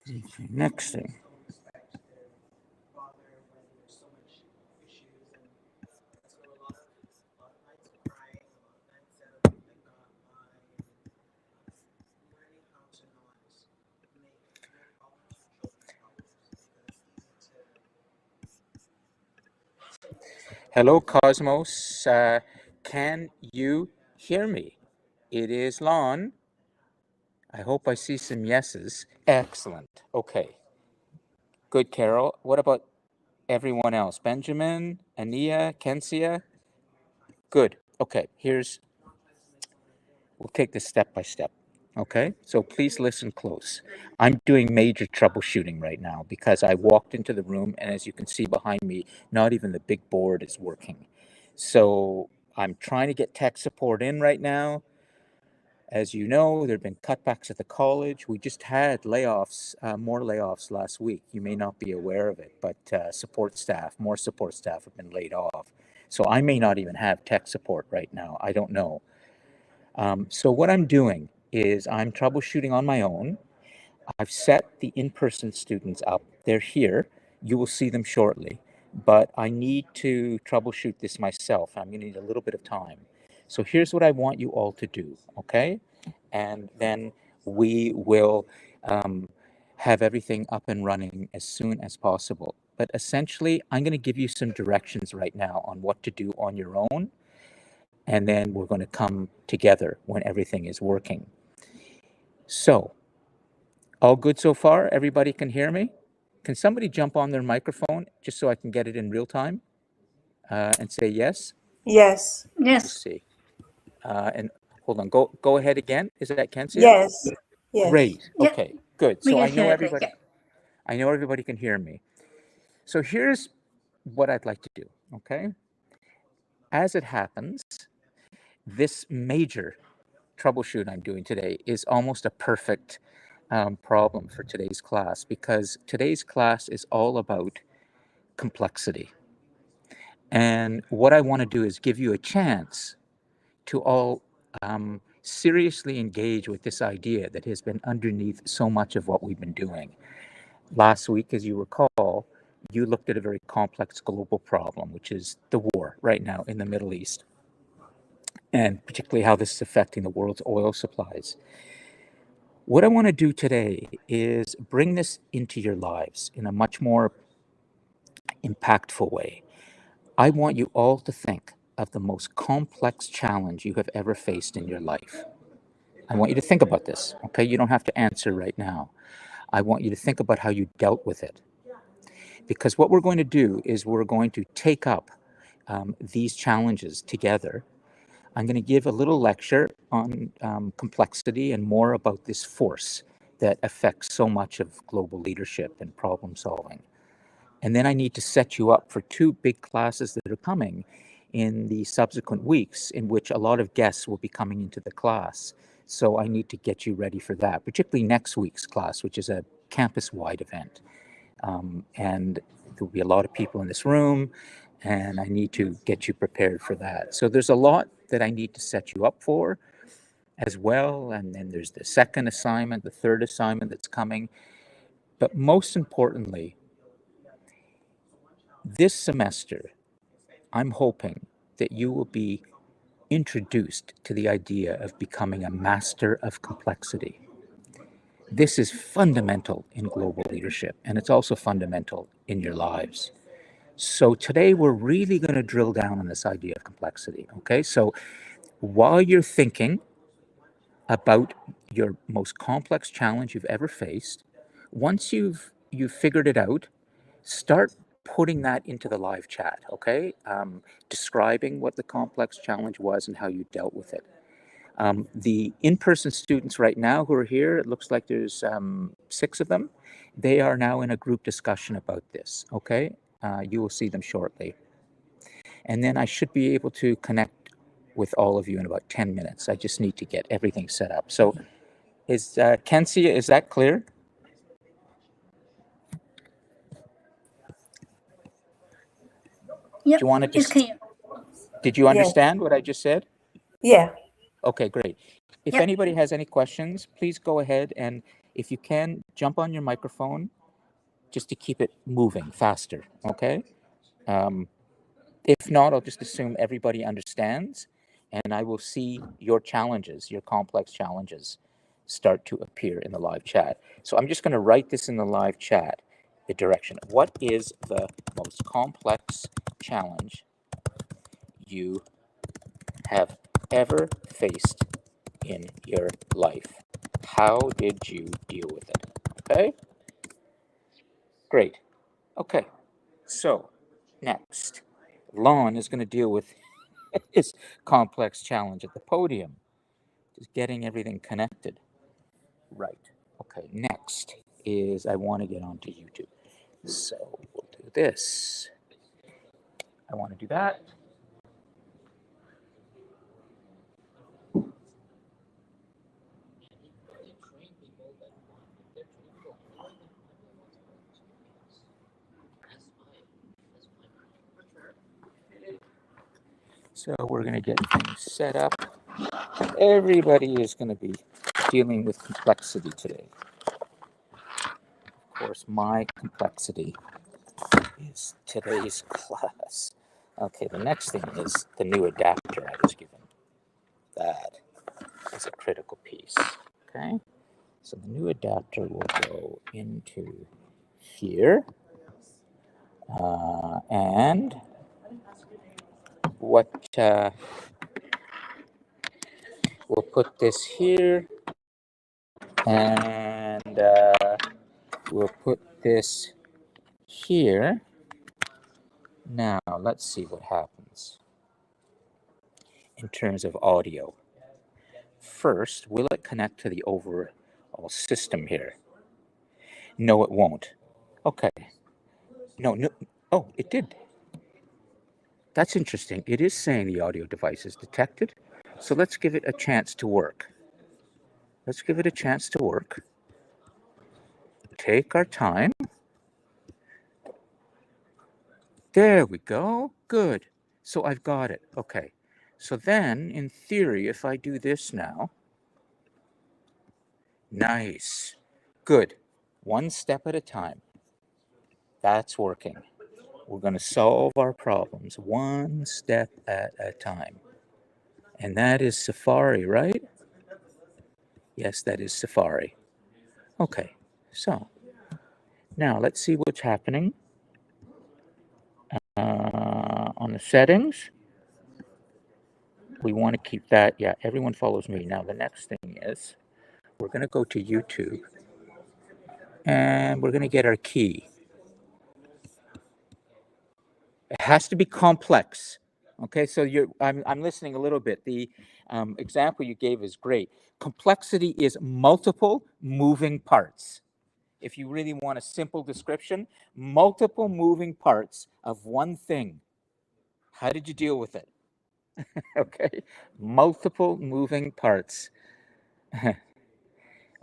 Okay, next thing. Hello, Cosmos. Can you hear me? It is Lon. I hope I see some yeses. Excellent. Okay. Good, Carol. What about everyone else? Benjamin, Ania, Kensia? Good. Okay, we'll take this step by step. Okay, so please listen close. I'm doing major troubleshooting right now because I walked into the room and as you can see behind me, not even the big board is working. So I'm trying to get tech support in right now. As you know, there have been cutbacks at the college. We just had layoffs, more layoffs last week. You may not be aware of it, but more support staff have been laid off. So I may not even have tech support right now. I don't know. So what I'm doing is I'm troubleshooting on my own. I've set the in-person students up. They're here. You will see them shortly. But I need to troubleshoot this myself. I'm going to need a little bit of time. So here's what I want you all to do, okay? And then we will have everything up and running as soon as possible. But essentially, I'm going to give you some directions right now on what to do on your own. And then we're going to come together when everything is working. So, all good so far? Everybody can hear me? Can somebody jump on their microphone just so I can get it in real time and say yes? Yes. Let's see. And hold on, go ahead again. Is that Kensia? Yes. Yes. Great. Yep. Okay, good. We So can I know hear it, everybody. yeah. I know everybody can hear me. So here's what I'd like to do. Okay. As it happens, this major troubleshoot I'm doing today is almost a perfect problem for today's class because today's class is all about complexity. And what I want to do is give you a chance to all seriously engage with this idea that has been underneath so much of what we've been doing. Last week, as you recall, you looked at a very complex global problem, which is the war right now in the Middle East, and particularly how this is affecting the world's oil supplies. What I want to do today is bring this into your lives in a much more impactful way. I want you all to think of the most complex challenge you have ever faced in your life. I want you to think about this, okay? You don't have to answer right now. I want you to think about how you dealt with it. Because what we're going to do is we're going to take up these challenges together. I'm going to give a little lecture on complexity and more about this force that affects so much of global leadership and problem solving. And then I need to set you up for two big classes that are coming in the subsequent weeks, in which a lot of guests will be coming into the class. So I need to get you ready for that, particularly next week's class, which is a campus-wide event. And there'll be a lot of people in this room, and I need to get you prepared for that. So there's a lot that I need to set you up for as well. And then there's the second assignment, the third assignment that's coming. But most importantly, this semester, I'm hoping that you will be introduced to the idea of becoming a master of complexity. This is fundamental in global leadership, and it's also fundamental in your lives. So today we're really going to drill down on this idea of complexity, okay? So while you're thinking about your most complex challenge you've ever faced, once you've figured it out, start putting that into the live chat, okay? Describing what the complex challenge was and how you dealt with it. The in-person students right now who are here, it looks like there's 6 of them. They are now in a group discussion about this, okay? You will see them shortly. And then I should be able to connect with all of you in about 10 minutes. I just need to get everything set up. So is Kensia, is that clear? Yep, Do you want to it's clear. Did you understand what I just said? Yeah. Okay, great. If Yep. anybody has any questions, please go ahead and if you can, jump on your microphone just to keep it moving faster, okay? If not, I'll just assume everybody understands, and I will see your challenges, your complex challenges, start to appear in the live chat. So I'm just going to write this in the live chat, the direction. What is the most complex challenge you have ever faced in your life? How did you deal with it? Okay? Great. Okay. So, next, Lon is going to deal with his complex challenge at the podium, just getting everything connected. Right. Okay. Next is I want to get onto YouTube. So, we'll do this. I want to do that. So we're going to get things set up. Everybody is going to be dealing with complexity today. Of course, my complexity is today's class. Okay, the next thing is the new adapter I was given. That is a critical piece. Okay, so the new adapter will go into here. And what we'll put this here, and we'll put this here. Now, let's see what happens in terms of audio. First, will it connect to the overall system here? No, it won't. Okay. No. Oh, it did. That's interesting. It is saying the audio device is detected. So let's give it a chance to work. Let's give it a chance to work. Take our time. There we go. Good. So I've got it. Okay. So then, in theory, if I do this now, nice. Good. One step at a time. That's working. We're going to solve our problems one step at a time. And that is Safari, right? Yes, that is Safari. Okay, so now let's see what's happening on the settings. We want to keep that. Yeah, everyone follows me. Now, the next thing is we're going to go to YouTube and we're going to get our key. It has to be complex. Okay, so I'm listening a little bit. The example you gave is great. Complexity is multiple moving parts. If you really want a simple description, multiple moving parts of one thing. How did you deal with it? Okay, multiple moving parts.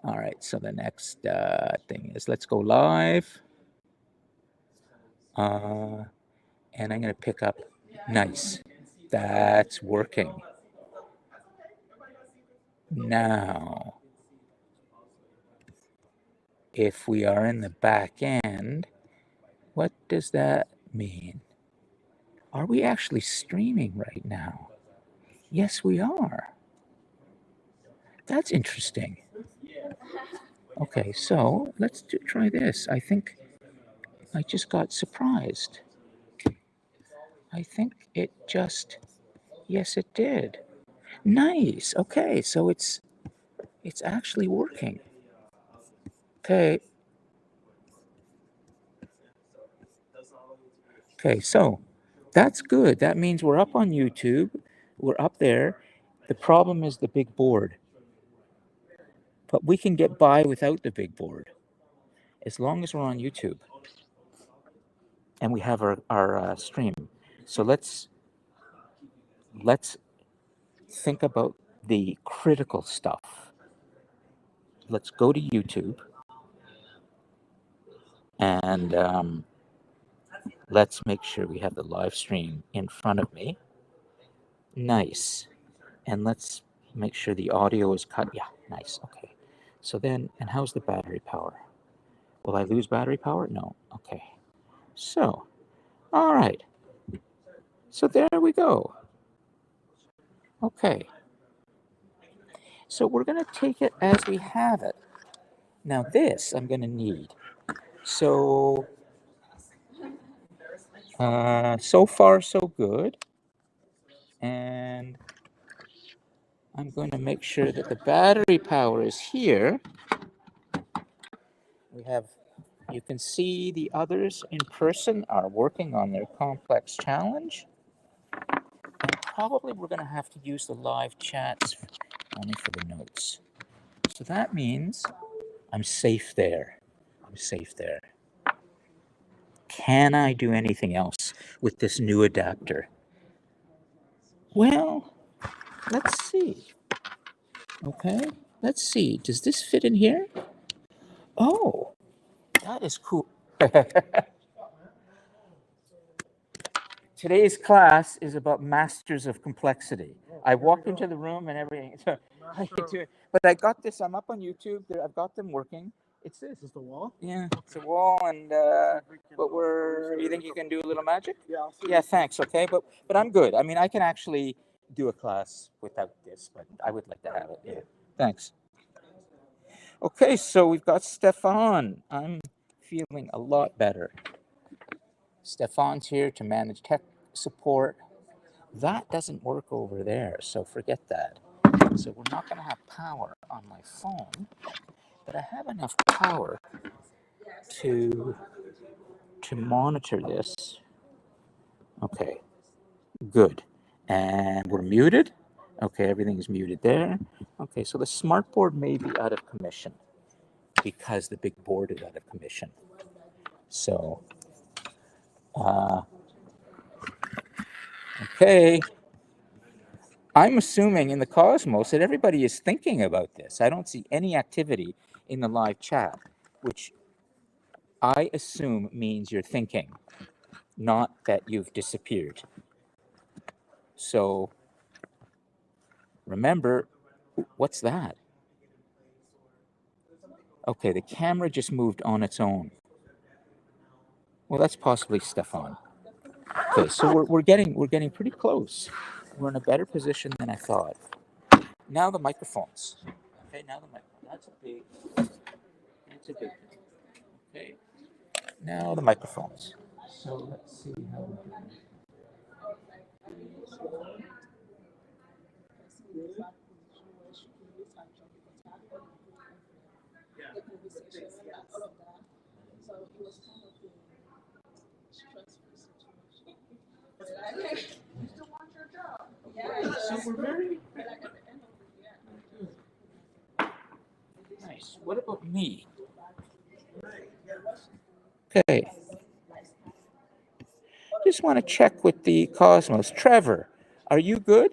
All right, so the next thing is let's go live. And I'm going to pick up, nice. That's working. Now, if we are in the back end, what does that mean? Are we actually streaming right now? Yes, we are. That's interesting. Okay, so let's try this. I think I just got surprised. I think it just, yes, it did. Nice. Okay, so it's actually working. Okay. Okay, so that's good. That means we're up on YouTube. We're up there. The problem is the big board. But we can get by without the big board as long as we're on YouTube and we have our stream. So let's think about the critical stuff. Let's go to YouTube and let's make sure we have the live stream in front of me. Nice. And let's make sure the audio is cut. Yeah, nice. Okay. So then, and how's the battery power? Will I lose battery power? No. Okay. So, all right. So there we go. Okay. So we're going to take it as we have it. Now this I'm going to need. So, so far so good. And I'm going to make sure that the battery power is here. We have, you can see the others in person are working on their complex challenge. And probably we're going to have to use the live chats only for the notes. So that means I'm safe there. I'm safe there. Can I do anything else with this new adapter? Well, let's see. Okay, let's see. Does this fit in here? Oh, that is cool. Today's class is about masters of complexity. I walked into the room and everything. So, how you doing? But I got this. I'm up on YouTube. I've got them working. It's this. Is the wall? Yeah, it's a wall, and but we're. You think you can do a little magic? Yeah, I'll see. Yeah, thanks. Okay, but I'm good. I mean, I can actually do a class without this, but I would like to have it. Yeah, thanks. Okay, so we've got Stefan. I'm feeling a lot better. Stefan's here to manage tech support. That doesn't work over there, so forget that. So we're not going to have power on my phone, but I have enough power to monitor this. Okay, good. And we're muted. Okay, everything's muted there. Okay, so the smart board may be out of commission because the big board is out of commission. So, okay. I'm assuming in the cosmos that everybody is thinking about this. I don't see any activity in the live chat, which I assume means you're thinking, not that you've disappeared. So remember, what's that? Okay, the camera just moved on its own. Well, that's possibly Stefan. Okay, so we're getting pretty close. We're in a better position than I thought. Now the microphones. Okay, now the microphone. That's a big thing. Okay. Now the microphones. So let's see how we're doing. So we're very nice. What about me? Okay. Just want to check with the cosmos. Trevor, are you good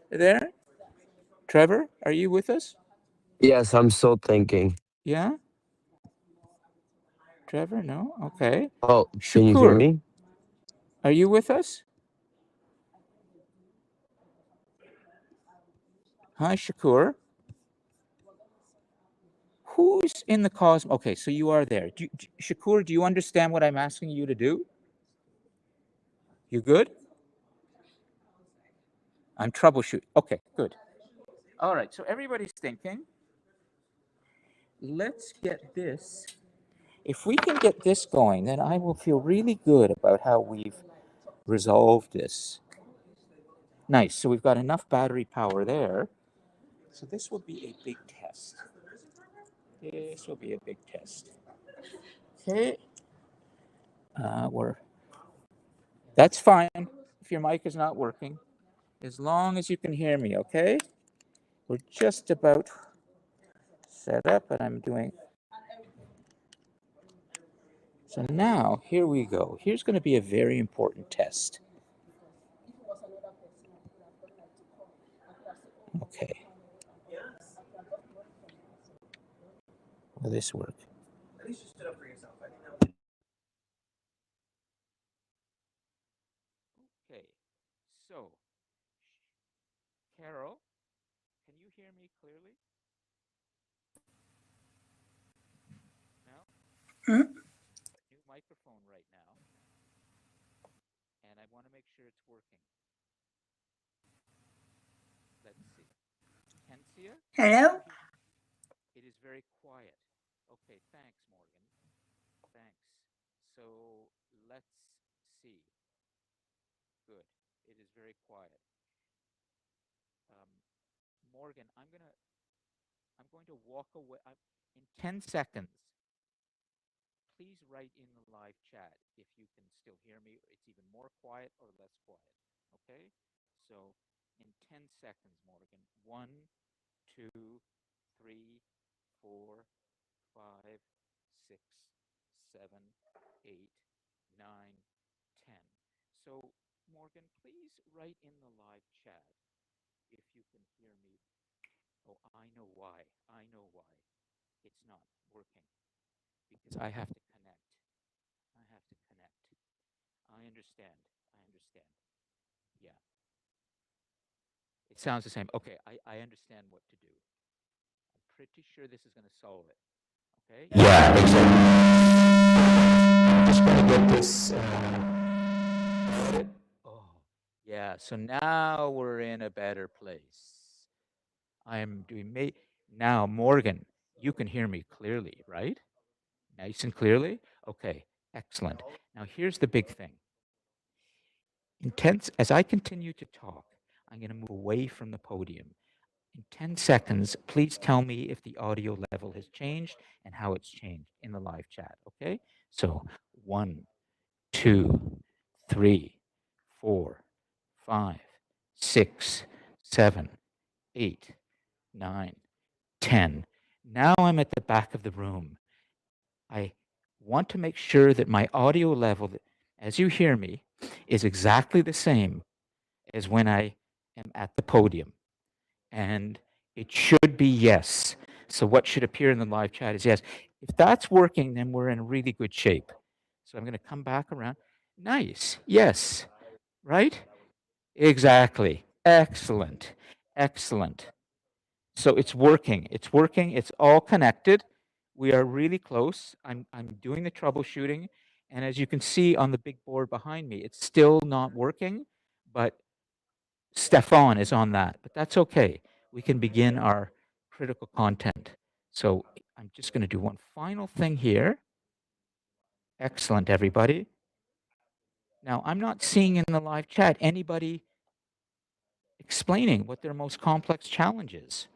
there? Trevor, are you with us? Yes, I'm still thinking. Yeah? Trevor, no? Okay. Oh, can you hear Shakur, me? are you with us? Hi, Shakur. Who's in the cosmos? Okay, so you are there. Shakur, do you understand what I'm asking you to do? You good? I'm troubleshooting. Okay, good. All right, so everybody's thinking. Let's get this. If we can get this going, then I will feel really good about how we've resolved this. Nice. So we've got enough battery power there. So this will be a big test. This will be a big test. Okay. That's fine if your mic is not working, as long as you can hear me, okay? We're just about set up, and I'm doing. So now, here we go. Here's going to be a very important test. Okay. Will this work? At least you stood up for yourself. Okay. So, Carol, can you hear me clearly? Hmm? New microphone right now, and I want to make sure it's working. Let's see. Kensia, Hello? it is very quiet. Okay, thanks, Morgan. Thanks. So let's see. Good. It is very quiet. Um, Morgan, I'm going to walk away. In 10 seconds, please write in the live chat if you can still hear me. It's even more quiet or less quiet. Okay? So in 10 seconds, Morgan. 1, 2, 3, 4, 5, 6, 7, 8, 9, 10. So, Morgan, please write in the live chat if you can hear me. Oh, I know why. I know why. It's not working because I have to connect. I have to connect. I understand. I understand. Yeah. It sounds the same. Okay, I understand what to do. I'm pretty sure this is going to solve it. Okay? Yeah, exactly. Just going to get this. Oh, yeah. So now we're in a better place. I'm doing now, Morgan. You can hear me clearly, right? Nice and clearly. Okay, excellent. Now here's the big thing. Intense. As I continue to talk, I'm going to move away from the podium. In 10 seconds, please tell me if the audio level has changed and how it's changed in the live chat. Okay. So 1, 2, 3, 4, 5, 6, 7, 8, 9, 10. Now I'm at the back of the room. I want to make sure that my audio level, as you hear me, is exactly the same as when I am at the podium. And it should be yes. So what should appear in the live chat is yes. If that's working, then we're in really good shape. So I'm going to come back around. Nice. Yes. Right? Exactly. Excellent. Excellent. So it's working. It's working. It's all connected. We are really close. I'm doing the troubleshooting. And as you can see on the big board behind me, it's still not working, but Stefan is on that. But that's okay. We can begin our critical content. So I'm just going to do one final thing here. Excellent, everybody. Now, I'm not seeing in the live chat anybody explaining what their most complex challenge is.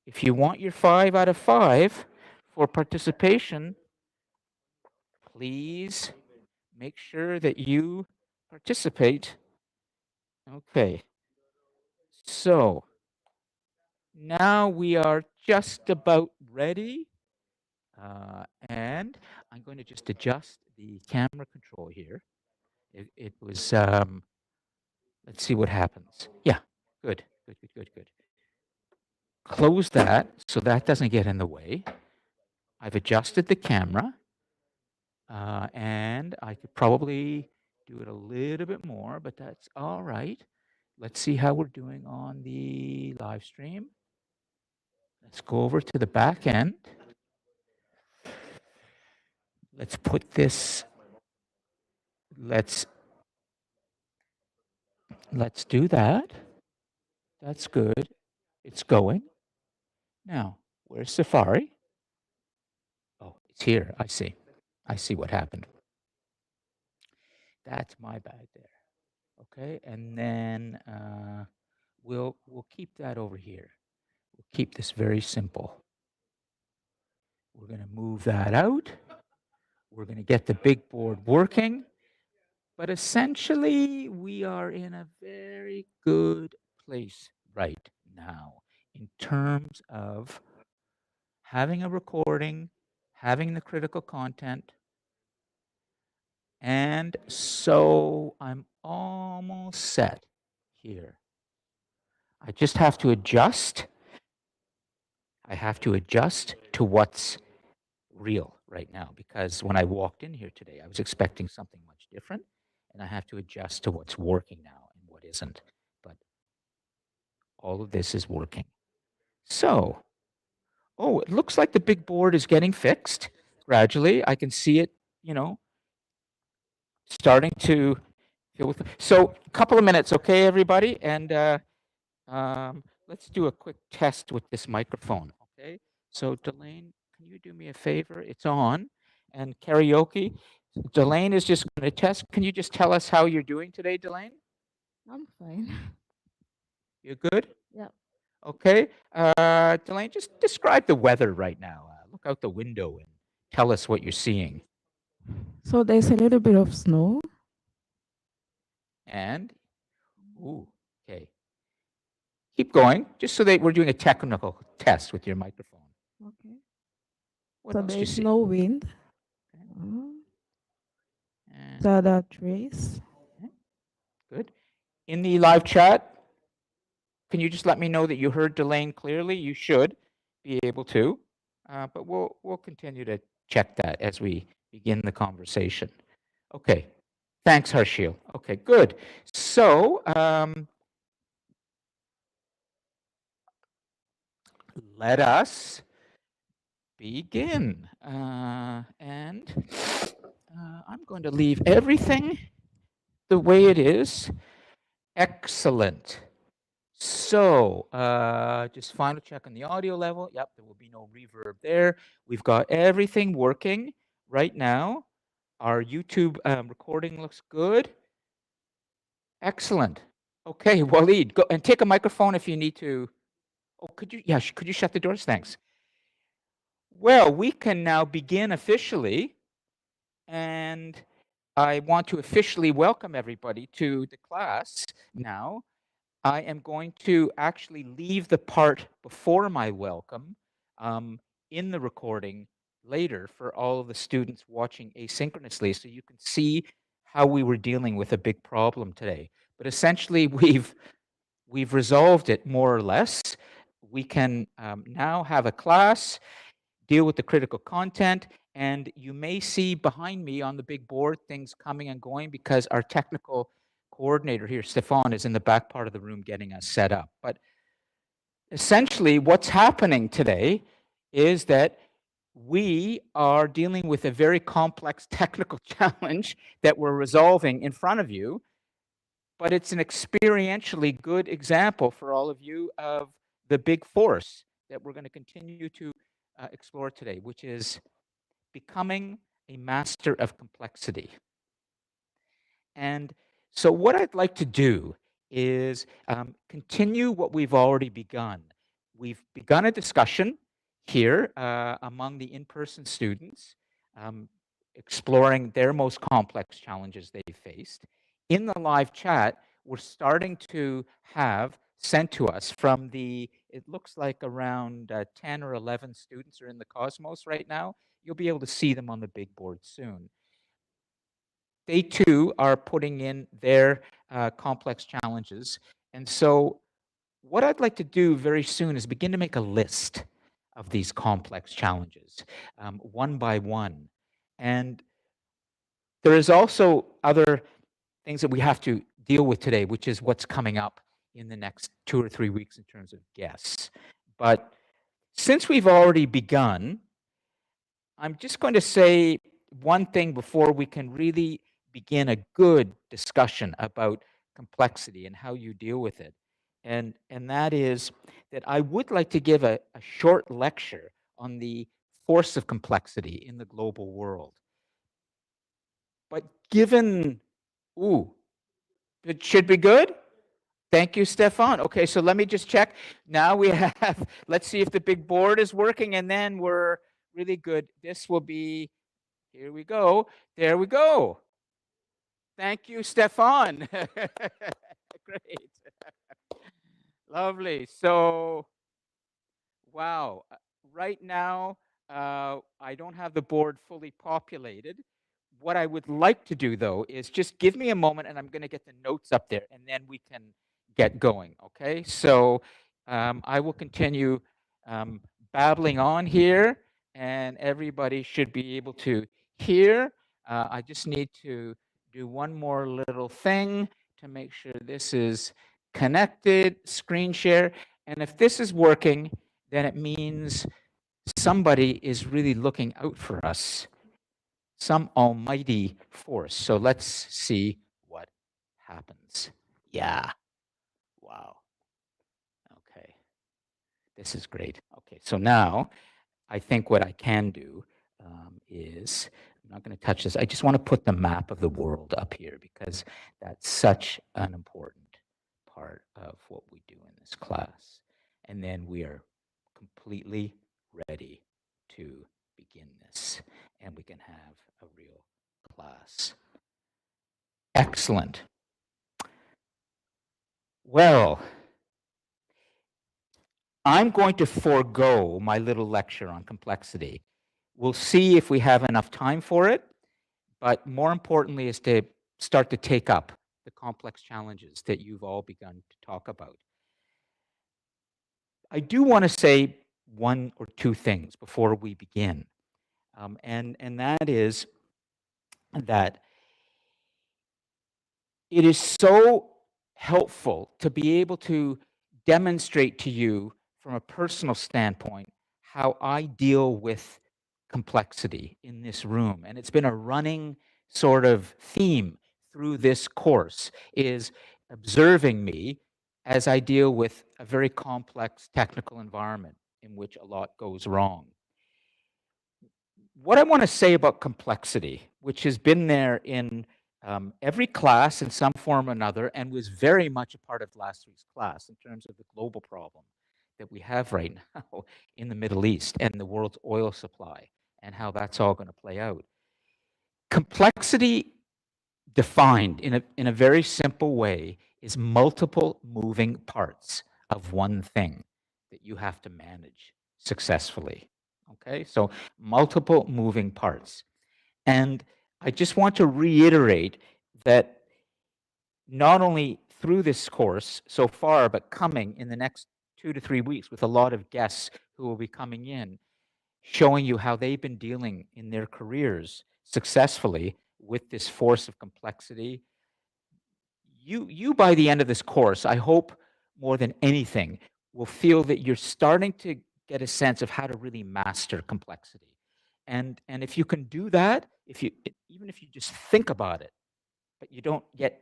If you want your 5 out of 5 for participation, please make sure that you participate. Okay. So now we are just about ready. And I'm going to just adjust the camera control here. It was, let's see what happens. Yeah, good, good, good, good, good. Close that so that doesn't get in the way. I've adjusted the camera, and I could probably do it a little bit more, but that's all right. Let's see how we're doing on the live stream. Let's go over to the back end. Let's put this, let's do that. That's good. It's going. Now, where's Safari? Oh, it's here. I see. I see what happened. That's my bad there. Okay, and then we'll keep that over here. We'll keep this very simple. We're going to move that out. We're going to get the big board working. But essentially, we are in a very good place right now in terms of having a recording, having the critical content. And so I'm almost set here. I just have to adjust. I have to adjust to what's real right now, because when I walked in here today, I was expecting something much different, and I have to adjust to what's working now and what isn't. But all of this is working. So, Oh, it looks like the big board is getting fixed gradually. I can see it, starting to fill with. So a couple of minutes, okay, everybody? And let's do a quick test with this microphone, okay? So Delane, can you do me a favor? It's on. And karaoke, Delane is just going to test. Can you just tell us how you're doing today, Delane? I'm fine. You good? Yeah. Okay. Delane, just describe the weather right now. Look out the window and tell us what you're seeing. So there's a little bit of snow. And, ooh, okay. Keep going, just so that we're doing a technical test with your microphone. Okay. What So else do you there's see? no wind. And So the trees. good. In the live chat, can you just let me know that you heard Delane clearly? You should be able to, but we'll continue to check that as we begin the conversation. Okay. Thanks, Harshil. Okay, good. So let us begin. And I'm going to leave everything the way it is. Excellent. So just final check on the audio level. Yep, there will be no reverb there. We've got everything working right now. Our YouTube recording looks good. Excellent. Okay, Waleed, go and take a microphone if you need to. Oh, could you? Yeah, could you shut the doors? Thanks. Well, we can now begin officially, and I want to officially welcome everybody to the class now. I am going to actually leave the part before my welcome in the recording later for all of the students watching asynchronously, so you can see how we were dealing with a big problem today. But essentially, we've resolved it more or less. We can now have a class, deal with the critical content, and you may see behind me on the big board things coming and going because our technical coordinator here, Stefan, is in the back part of the room getting us set up. But essentially, what's happening today is that we are dealing with a very complex technical challenge that we're resolving in front of you, but it's an experientially good example for all of you of the big force that we're going to continue to explore today, which is becoming a master of complexity. And so what I'd like to do is continue what we've already begun. We've begun a discussion here among the in-person students, exploring their most complex challenges they've faced. In the live chat, we're starting to have sent to us from it looks like around 10 or 11 students are in the Cosmos right now. You'll be able to see them on the big board soon. They too are putting in their complex challenges. And so what I'd like to do very soon is begin to make a list of these complex challenges, one by one. And there is also other things that we have to deal with today, which is what's coming up in the next 2 or 3 weeks in terms of guests. But since we've already begun, I'm just going to say one thing before we can really begin a good discussion about complexity and how you deal with it. And that is that I would like to give a short lecture on the force of complexity in the global world. But given, it should be good? Thank you, Stefan. Okay, so let me just check. Now we have, let's see if the big board is working, and then we're really good. This will be, here we go. There we go. Thank you, Stefan. Great. Lovely. So, wow. Right now, I don't have the board fully populated. What I would like to do, though, is just give me a moment, and I'm going to get the notes up there, and then we can get going, okay? So I will continue babbling on here, and everybody should be able to hear. I just need to do one more little thing to make sure this is connected, screen share. And if this is working, then it means somebody is really looking out for us, some almighty force. So let's see what happens. Yeah. Wow. Okay. This is great. Okay. So now I think what I can do is, I'm not going to touch this. I just want to put the map of the world up here because that's such an important part of what we do in this class. And then we are completely ready to begin this, and we can have a real class. Excellent. Well, I'm going to forego my little lecture on complexity. We'll see if we have enough time for it, but more importantly is to start to take up the complex challenges that you've all begun to talk about. I do want to say one or two things before we begin, and that is that it is so helpful to be able to demonstrate to you from a personal standpoint how I deal with complexity in this room. And it's been a running sort of theme through this course is observing me as I deal with a very complex technical environment in which a lot goes wrong. What I want to say about complexity, which has been there in every class in some form or another, and was very much a part of last week's class in terms of the global problem that we have right now in the Middle East and the world's oil supply and how that's all going to play out. Complexity defined in a very simple way is multiple moving parts of one thing that you have to manage successfully. Okay, so multiple moving parts. And I just want to reiterate that not only through this course so far, but coming in the next 2 to 3 weeks with a lot of guests who will be coming in, showing you how they've been dealing in their careers successfully with this force of complexity. You by the end of this course, I hope more than anything, will feel that you're starting to get a sense of how to really master complexity. And if you can do that, even if you just think about it, but you don't yet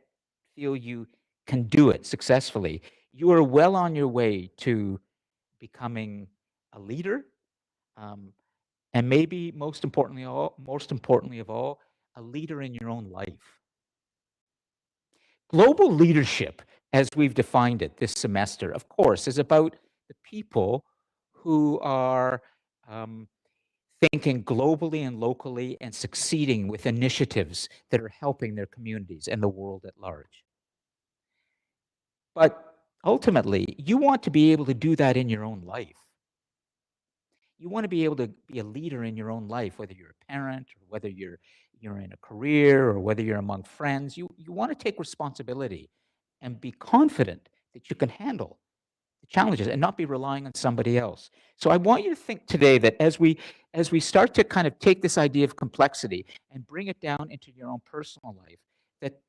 feel you can do it successfully, you are well on your way to becoming a leader, and maybe most importantly of all, a leader in your own life. Global leadership, as we've defined it this semester, of course, is about the people who are thinking globally and locally and succeeding with initiatives that are helping their communities and the world at large. But ultimately, you want to be able to do that in your own life. You want to be able to be a leader in your own life, whether you're a parent or whether you're in a career or whether you're among friends. You want to take responsibility and be confident that you can handle the challenges and not be relying on somebody else. So I want you to think today that as we start to kind of take this idea of complexity and bring it down into your own personal life, that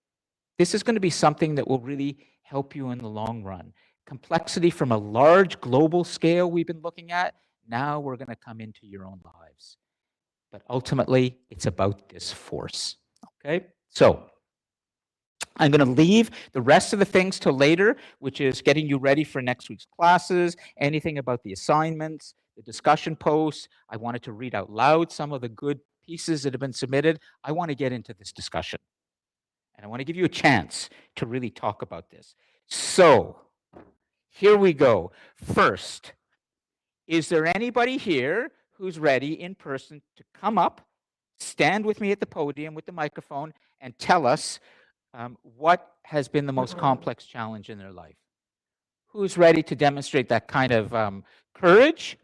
this is going to be something that will really help you in the long run. Complexity from a large global scale we've been looking at, now we're going to come into your own lives. But ultimately, it's about this force. Okay? So I'm going to leave the rest of the things till later, which is getting you ready for next week's classes, anything about the assignments, the discussion posts. I wanted to read out loud some of the good pieces that have been submitted. I want to get into this discussion. And I want to give you a chance to really talk about this. So here we go. First, is there anybody here who's ready in person to come up, stand with me at the podium with the microphone, and tell us what has been the most complex challenge in their life? Who's ready to demonstrate that kind of courage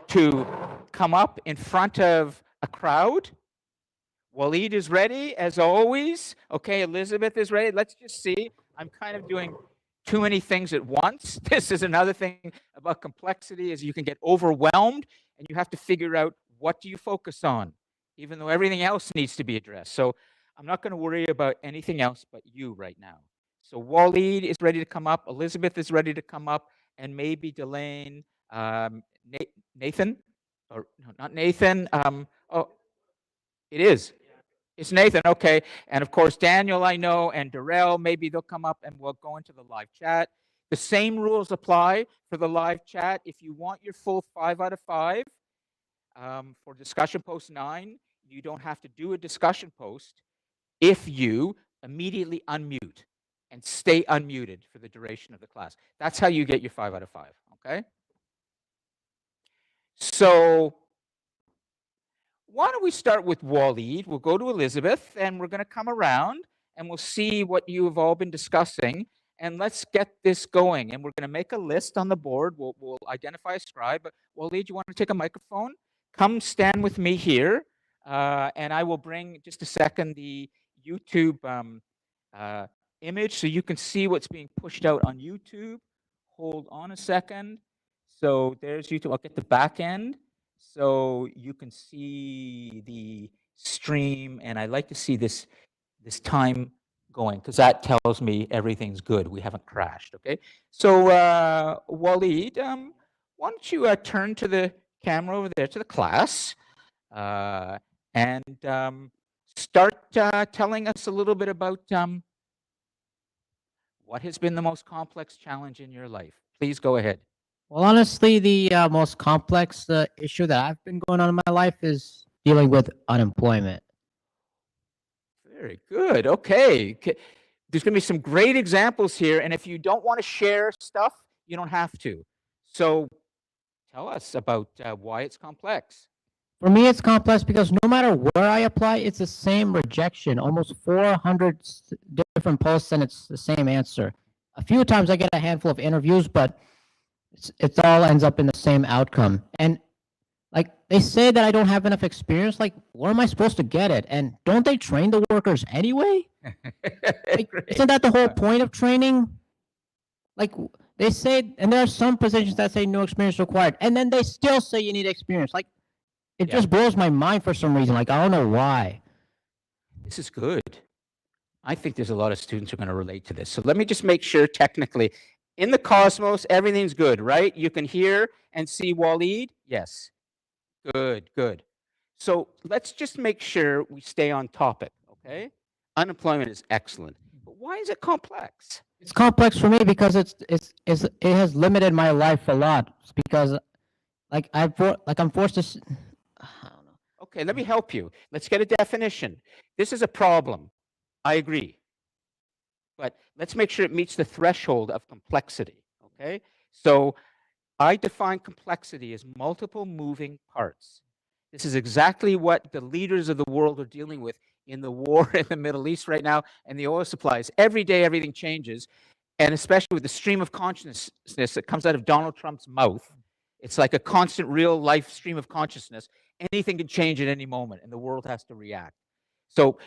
to come up in front of a crowd? Waleed is ready, as always. Okay, Elizabeth is ready. Let's just see. I'm kind of doing too many things at once. This is another thing about complexity, is you can get overwhelmed and you have to figure out what do you focus on, even though everything else needs to be addressed. So I'm not going to worry about anything else but you right now. So Waleed is ready to come up. Elizabeth is ready to come up. And maybe Delane, Nathan, or no, not Nathan. Oh, it is. It's Nathan. Okay. And of course, Daniel, I know, and Darrell, maybe they'll come up and we'll go into the live chat. The same rules apply for the live chat. If you want your full 5 out of 5 for discussion post 9, you don't have to do a discussion post if you immediately unmute and stay unmuted for the duration of the class. That's how you get your 5 out of 5. Okay. So why don't we start with Waleed? We'll go to Elizabeth and we're going to come around and we'll see what you have all been discussing. And let's get this going. And we're going to make a list on the board. We'll identify a scribe. But Waleed, you want to take a microphone? Come stand with me here. And I will bring, just a second, the YouTube image so you can see what's being pushed out on YouTube. Hold on a second. So there's YouTube. I'll get the back end so you can see the stream. And I like to see this time going because that tells me everything's good. We haven't crashed. Okay. So Waleed, why don't you turn to the camera over there to the class and start telling us a little bit about what has been the most complex challenge in your life. Please go ahead. Well, honestly, the most complex issue that I've been going on in my life is dealing with unemployment. Very good. Okay. There's going to be some great examples here. And if you don't want to share stuff, you don't have to. So tell us about why it's complex. For me, it's complex because no matter where I apply, it's the same rejection. Almost 400 different posts, and it's the same answer. A few times I get a handful of interviews, but it all ends up in the same outcome. And like they say that I don't have enough experience. Like, where am I supposed to get it? And don't they train the workers anyway? Like, isn't that the whole point of training? Like they say, and there are some positions that say no experience required, and then they still say you need experience. Like, it just blows my mind for some reason. Like, I don't know why. This is good. I think there's a lot of students who are going to relate to this. So let me just make sure technically. In the Cosmos, everything's good, right? You can hear and see Waleed? Yes. Good, good. So let's just make sure we stay on topic, okay? Unemployment is excellent. But why is it complex? It's complex for me because it has limited my life a lot. It's because like I'm forced to. I don't know. Okay, let me help you. Let's get a definition. This is a problem. I agree. But let's make sure it meets the threshold of complexity, okay? So I define complexity as multiple moving parts. This is exactly what the leaders of the world are dealing with in the war in the Middle East right now and the oil supplies. Every day, everything changes, and especially with the stream of consciousness that comes out of Donald Trump's mouth. It's like a constant real life stream of consciousness. Anything can change at any moment, and the world has to react. So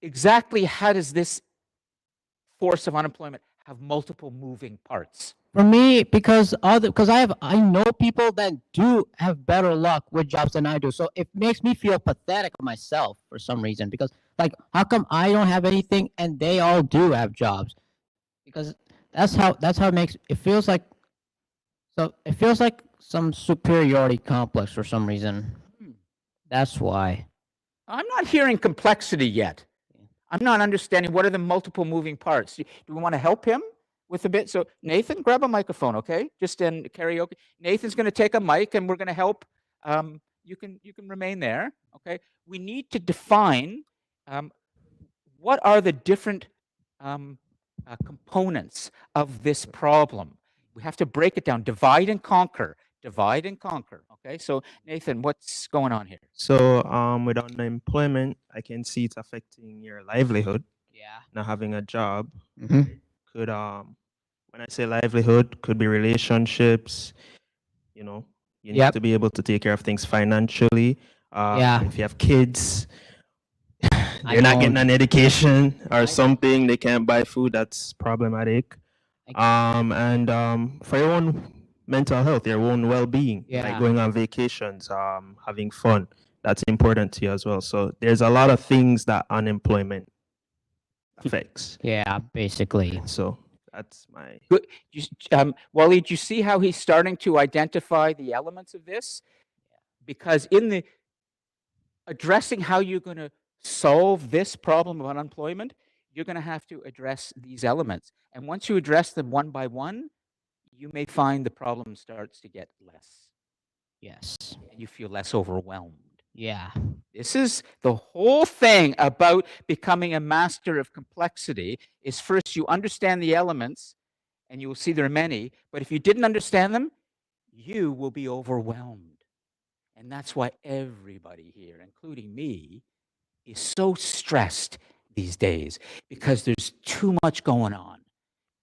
exactly how does this force of unemployment have multiple moving parts? For me, because I know people that do have better luck with jobs than I do. So it makes me feel pathetic of myself for some reason. Because like, how come I don't have anything and they all do have jobs? Because that's how it makes it feels like. So it feels like some superiority complex for some reason. That's why. I'm not hearing complexity yet. I'm not understanding what are the multiple moving parts. Do we want to help him with a bit? So Nathan, grab a microphone, okay? Just in karaoke. Nathan's going to take a mic and we're going to help. You can remain there, okay? We need to define what are the different components of this problem. We have to break it down, divide and conquer, okay? So Nathan, what's going on here? So with unemployment, I can see it's affecting your livelihood. Yeah. Not having a job Mm-hmm. could when I say livelihood, could be relationships. You know, you need Yep. to be able to take care of things financially. Yeah. If you have kids, they're not getting an education or something. They can't buy food. That's problematic. And for your own mental health, your own well-being, like Yeah. going on vacations, having fun, that's important to you as well. So there's a lot of things that unemployment affects. Yeah, basically. So That's my. Good. Wally, do you see how he's starting to identify the elements of this? Because in the addressing how you're going to solve this problem of unemployment, you're going to have to address these elements. And once you address them one by one, you may find the problem starts to get less. Yes. And you feel less overwhelmed. Yeah. This is the whole thing about becoming a master of complexity is first you understand the elements, and you will see there are many, but if you didn't understand them, you will be overwhelmed. And that's why everybody here, including me, is so stressed these days because there's too much going on,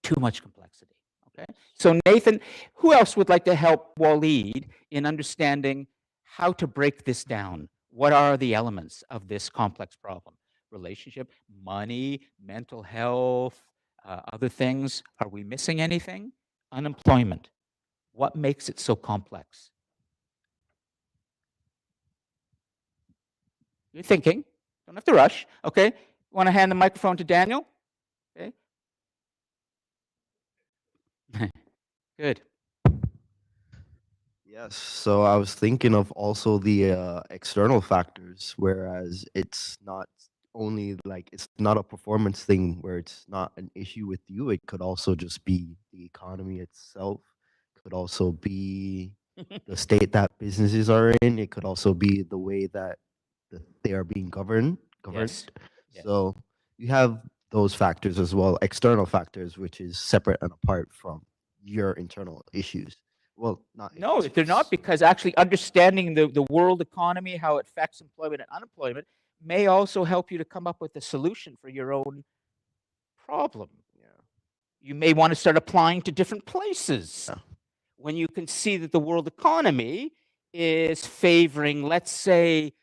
too much complexity. Okay. So Nathan, who else would like to help Waleed in understanding how to break this down? What are the elements of this complex problem? Relationship, money, mental health, other things. Are we missing anything? Unemployment. What makes it so complex? You're thinking. Don't have to rush. Okay. Want to hand the microphone to Daniel? Okay. Good. Yes, so I was thinking of also the external factors, whereas it's not only like it's not a performance thing where it's not an issue with you. It could also just be the economy itself. Could also be the state that businesses are in. It could also be the way that they are being governed. Yes. Yes. So you have those factors as well, external factors, which is separate and apart from your internal issues. Well, not No, issues. they're not, because actually understanding the world economy, how it affects employment and unemployment, may also help you to come up with a solution for your own problem. Yeah. You may want to start applying to different places. Yeah. When you can see that the world economy is favoring, let's say,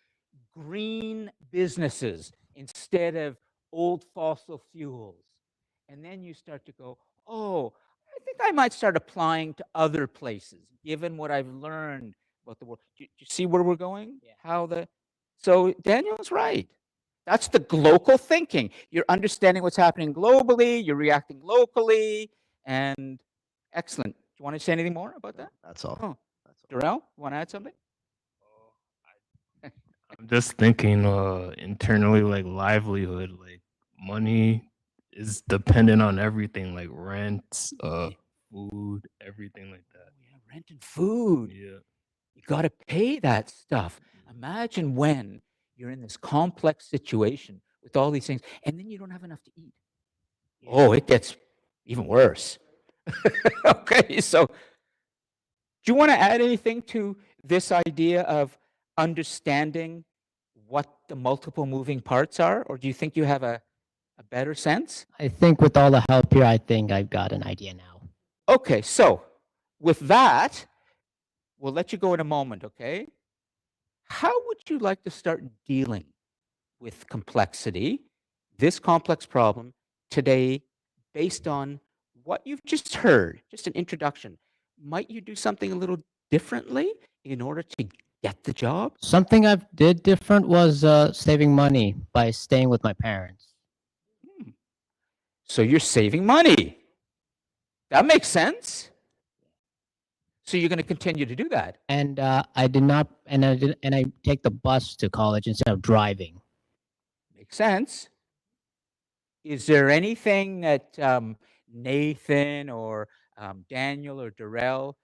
green businesses instead of old fossil fuels. And then you start to go, oh, I think I might start applying to other places, given what I've learned about the world. Do you see where we're going? Yeah. So Daniel's right. That's the global thinking. You're understanding what's happening globally, you're reacting locally, and excellent. Do you want to say anything more about that? That's all. Oh, That's all. Darrell, you want to add something? I'm just thinking internally, like livelihood, like money is dependent on everything, like rent, food, everything like that. Yeah, rent and food. Yeah. You got to pay that stuff. Imagine when you're in this complex situation with all these things, and then you don't have enough to eat. Oh, it gets even worse. Okay, so do you want to add anything to this idea of understanding what the multiple moving parts are, or do you think you have a better sense? I think with all the help here, I think I've got an idea now. Okay, so with that, we'll let you go in a moment, okay? How would you like to start dealing with complexity, this complex problem, today, based on what you've just heard, just an introduction? Might you do something a little differently in order to get the job? Something I did different was saving money by staying with my parents. So you're saving money. That makes sense. So you're going to continue to do that. And I did not, and I take the bus to college instead of driving. Makes sense. Is there anything that Nathan or Daniel or Darrell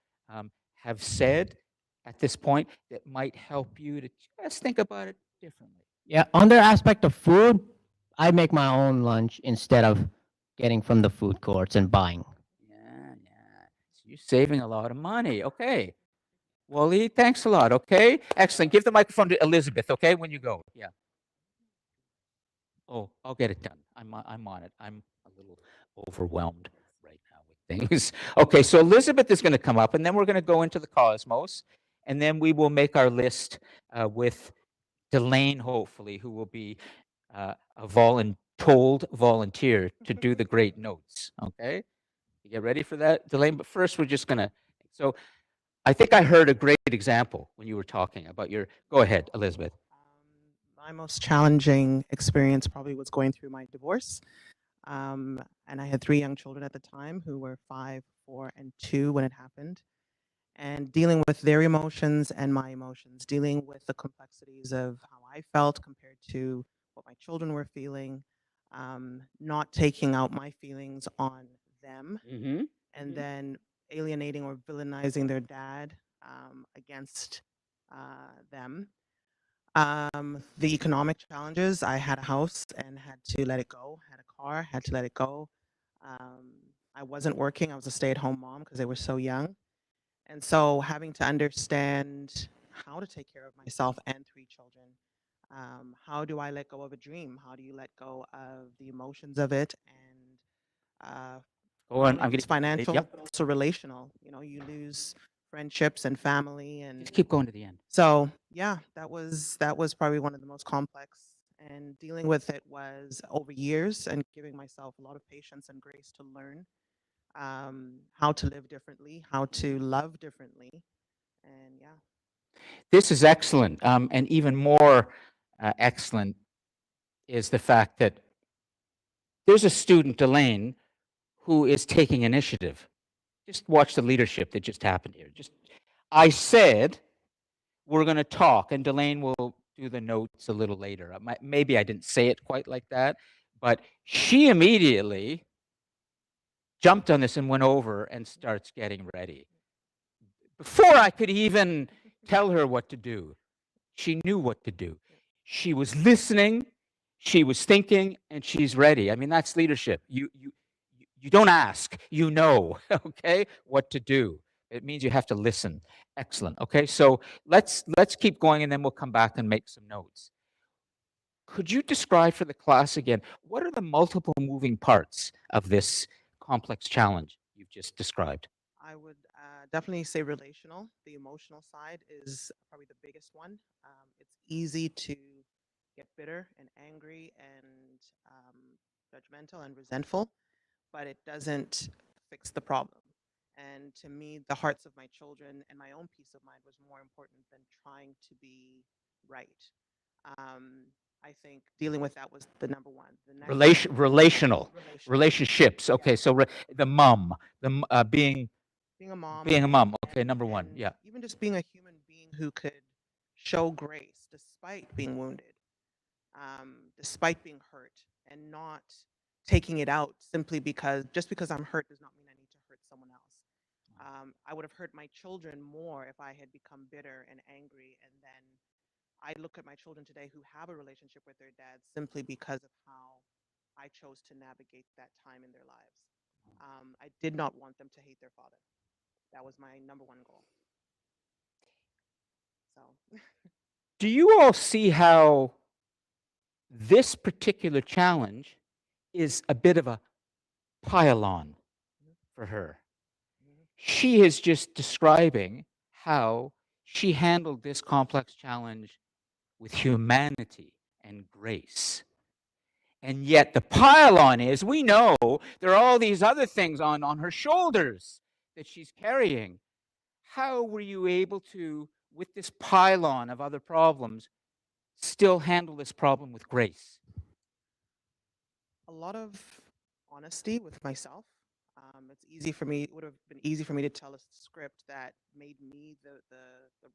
have said at this point that might help you to just think about it differently? Yeah, on the aspect of food, I make my own lunch instead of getting from the food courts and buying. Yeah. So you're saving a lot of money. Okay. Wally, thanks a lot. Okay. Excellent. Give the microphone to Elizabeth, okay, when you go. Yeah. Oh, I'll get it done. I'm on it. I'm a little overwhelmed right now with things. Okay, so Elizabeth is going to come up, and then we're going to go into the cosmos, and then we will make our list with Delane, hopefully, who will be a volunteer to do the great notes. Okay, you get ready for that, Delane? But first, we're just going to. So, I think I heard a great example when you were talking about your. Go ahead, Elizabeth. My most challenging experience probably was going through my divorce. And I had 3 young children at the time who were 5, 4, and 2 when it happened. And dealing with their emotions and my emotions, dealing with the complexities of how I felt compared to what my children were feeling, not taking out my feelings on them, Mm-hmm. and then alienating or villainizing their dad against them. The economic challenges, I had a house and had to let it go, had a car, had to let it go. I wasn't working, I was a stay-at-home mom because they were so young. And so having to understand how to take care of myself and 3 children. How do I let go of a dream? How do you let go of the emotions of it? And Go on. not I'm only getting. just financial, Yep. but also relational. You know, you lose friendships and family, and Just keep going to the end. so yeah, that was probably one of the most complex. And dealing with it was over years, and giving myself a lot of patience and grace to learn how to live differently, how to love differently, and yeah. This is excellent. And even more excellent is the fact that there's a student, Elaine, who is taking initiative. Just watch the leadership that just happened here. I said we're going to talk, and Delane will do the notes a little later. Maybe I didn't say it quite like that, but she immediately jumped on this and went over and starts getting ready. Before I could even tell her what to do, she knew what to do. She was listening, she was thinking, and she's ready. I mean, that's leadership. You don't ask, you know, okay, what to do. It means you have to listen. Excellent. Okay, so let's keep going, and then we'll come back and make some notes. Could you describe for the class again, what are the multiple moving parts of this complex challenge you've just described? I would definitely say relational. The emotional side is probably the biggest one. It's easy to get bitter and angry and judgmental and resentful, but it doesn't fix the problem. And to me, the hearts of my children and my own peace of mind was more important than trying to be right. Um, I think dealing with that was the number one. The next Relational relational. relationships. Okay, so the mom, being Being a mom, being a mom. Okay, number one. and Yeah. even just being a human being who could show grace despite being wounded, despite being hurt, and not taking it out simply because just because I'm hurt does not mean I need to hurt someone else. I would have hurt my children more if I had become bitter and angry, and then I look at my children today who have a relationship with their dads simply because of how I chose to navigate that time in their lives. I did not want them to hate their father. That was my number one goal. So Do you all see how this particular challenge is a bit of a pile on for her? She is just describing how she handled this complex challenge with humanity and grace. And yet the pile on is, we know there are all these other things on her shoulders that she's carrying. How were you able to, with this pile on of other problems, still handle this problem with grace? a lot of honesty with myself. It's easy for me. It would have been easy for me to tell a script that made me the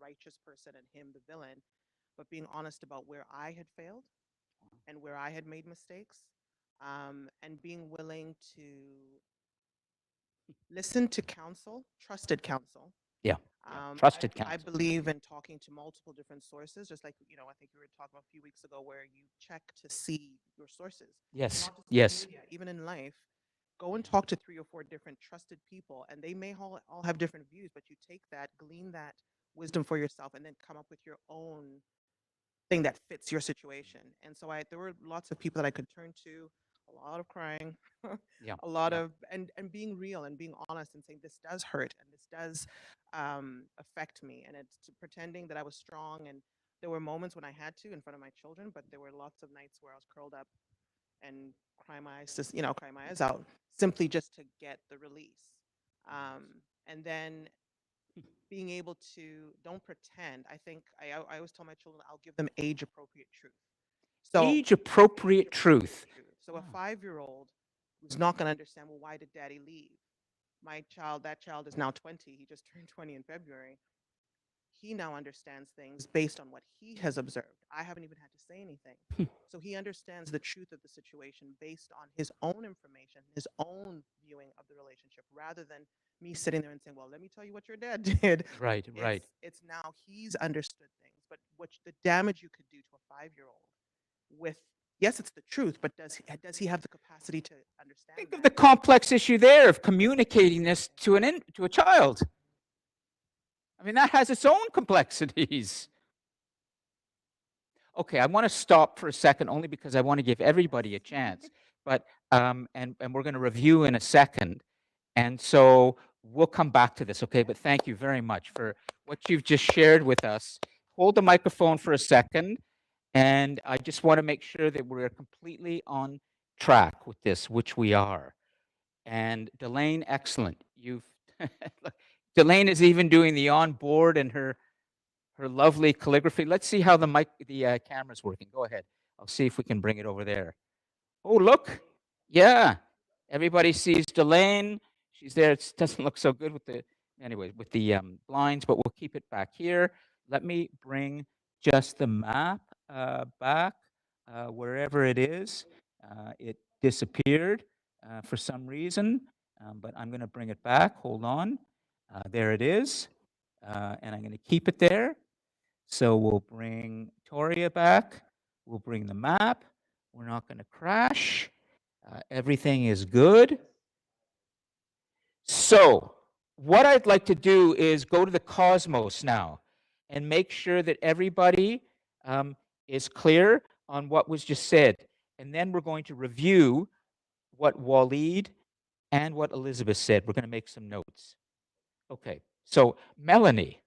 righteous person and him the villain, but being honest about where I had failed and where I had made mistakes, and being willing to listen to counsel, trusted counsel. Yeah. I Trusted counsel. believe in talking to multiple different sources, just like, I think you were talking about a few weeks ago where you check to see your sources. Yes. Not just in Yes. media, even in life, go and talk to 3 or 4 different trusted people, and they may all have different views, but you take that, glean that wisdom for yourself, and then come up with your own thing that fits your situation. And so there were lots of people that I could turn to, a lot of crying, Yeah. a lot Yeah. of and being real and being honest and saying this does hurt and this does affect me, and it's pretending that I was strong. And there were moments when I had to in front of my children, but there were lots of nights where I was curled up and cry my eyes, just cry my eyes out, simply just to get the release. And then being able to don't pretend. I think I always tell my children I'll give them age appropriate truth. So Age appropriate truth. So a 5-year-old who's not going to understand, well, why did daddy leave? My child, that child is now 20. He just turned 20 in February. He now understands things based on what he has observed. I haven't even had to say anything. So he understands the truth of the situation based on his own information, his own viewing of the relationship, rather than me sitting there and saying, well, let me tell you what your dad did. Right, right. It's now he's understood things, but what the damage you could do to a 5-year-old with, yes, it's the truth, but does he have the capacity to understand Think of that? the complex issue there of communicating this to to a child. I mean, that has its own complexities. Okay, I want to stop for a second only because I want to give everybody a chance. But and we're going to review in a second. And so we'll come back to this, okay? But thank you very much for what you've just shared with us. Hold the microphone for a second. And I just want to make sure that we're completely on track with this, which we are. And Delane, excellent. You've Delane is even doing the onboard and her lovely calligraphy. Let's see how the camera's working. Go ahead. I'll see if we can bring it over there. Oh, look. Yeah. Everybody sees Delane. She's there. It doesn't look so good with the blinds, but we'll keep it back here. Let me bring just the map back wherever it is. It disappeared for some reason, but I'm going to bring it back. Hold on. There it is. And I'm going to keep it there. So we'll bring Toria back. We'll bring the map. We're not going to crash. Everything is good. So what I'd like to do is go to the Cosmos now and make sure that everybody is clear on what was just said. And then we're going to review what Waleed and what Elizabeth said. We're going to make some notes. Okay, so Melanie.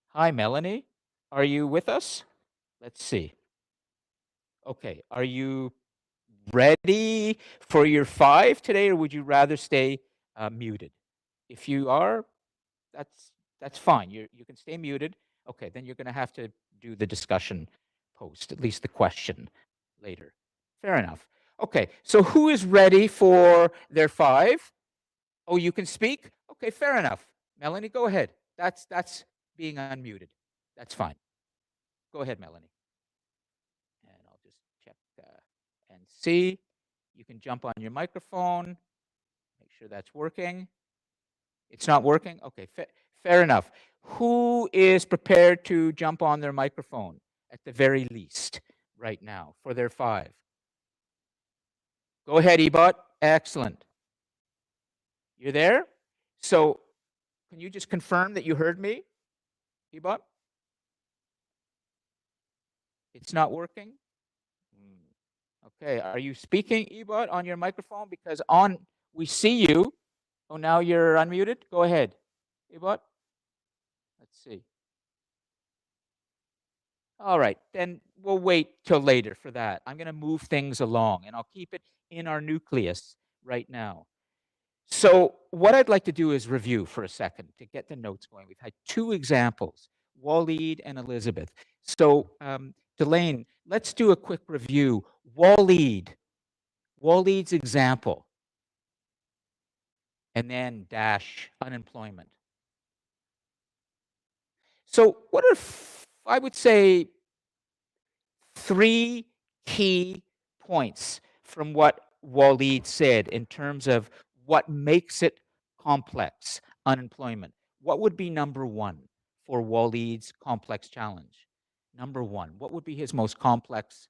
Hi, Melanie. Are you with us? Let's see. Okay, are you ready for your 5 today, or would you rather stay muted? If you are, that's fine. You can stay muted. Okay, then you're going to have to do the discussion post, at least the question later. Fair enough. Okay, so who is ready for their 5? Oh, you can speak? Okay, fair enough. Melanie, go ahead. That's being unmuted. That's fine. Go ahead, Melanie. And I'll just check and see. You can jump on your microphone. Make sure that's working. It's not working? Okay, fair enough. Who is prepared to jump on their microphone at the very least right now for their 5? Go ahead, Ebot. Excellent. You're there? So can you just confirm that you heard me, Ebot? It's not working? Okay, are you speaking, Ebot, on your microphone? Because we see you. Oh, now you're unmuted? Go ahead, Ebot. Let's see. All right, then we'll wait till later for that. I'm going to move things along, and I'll keep it in our nucleus right now. So what I'd like to do is review for a second to get the notes going. We've had 2 examples, Waleed and Elizabeth. So Delane, let's do a quick review. Waleed's example, and then dash unemployment. So what are, I would say, 3 key points from what Waleed said in terms of what makes it complex, unemployment? What would be number 1 for Waleed's complex challenge? Number 1, what would be his most complex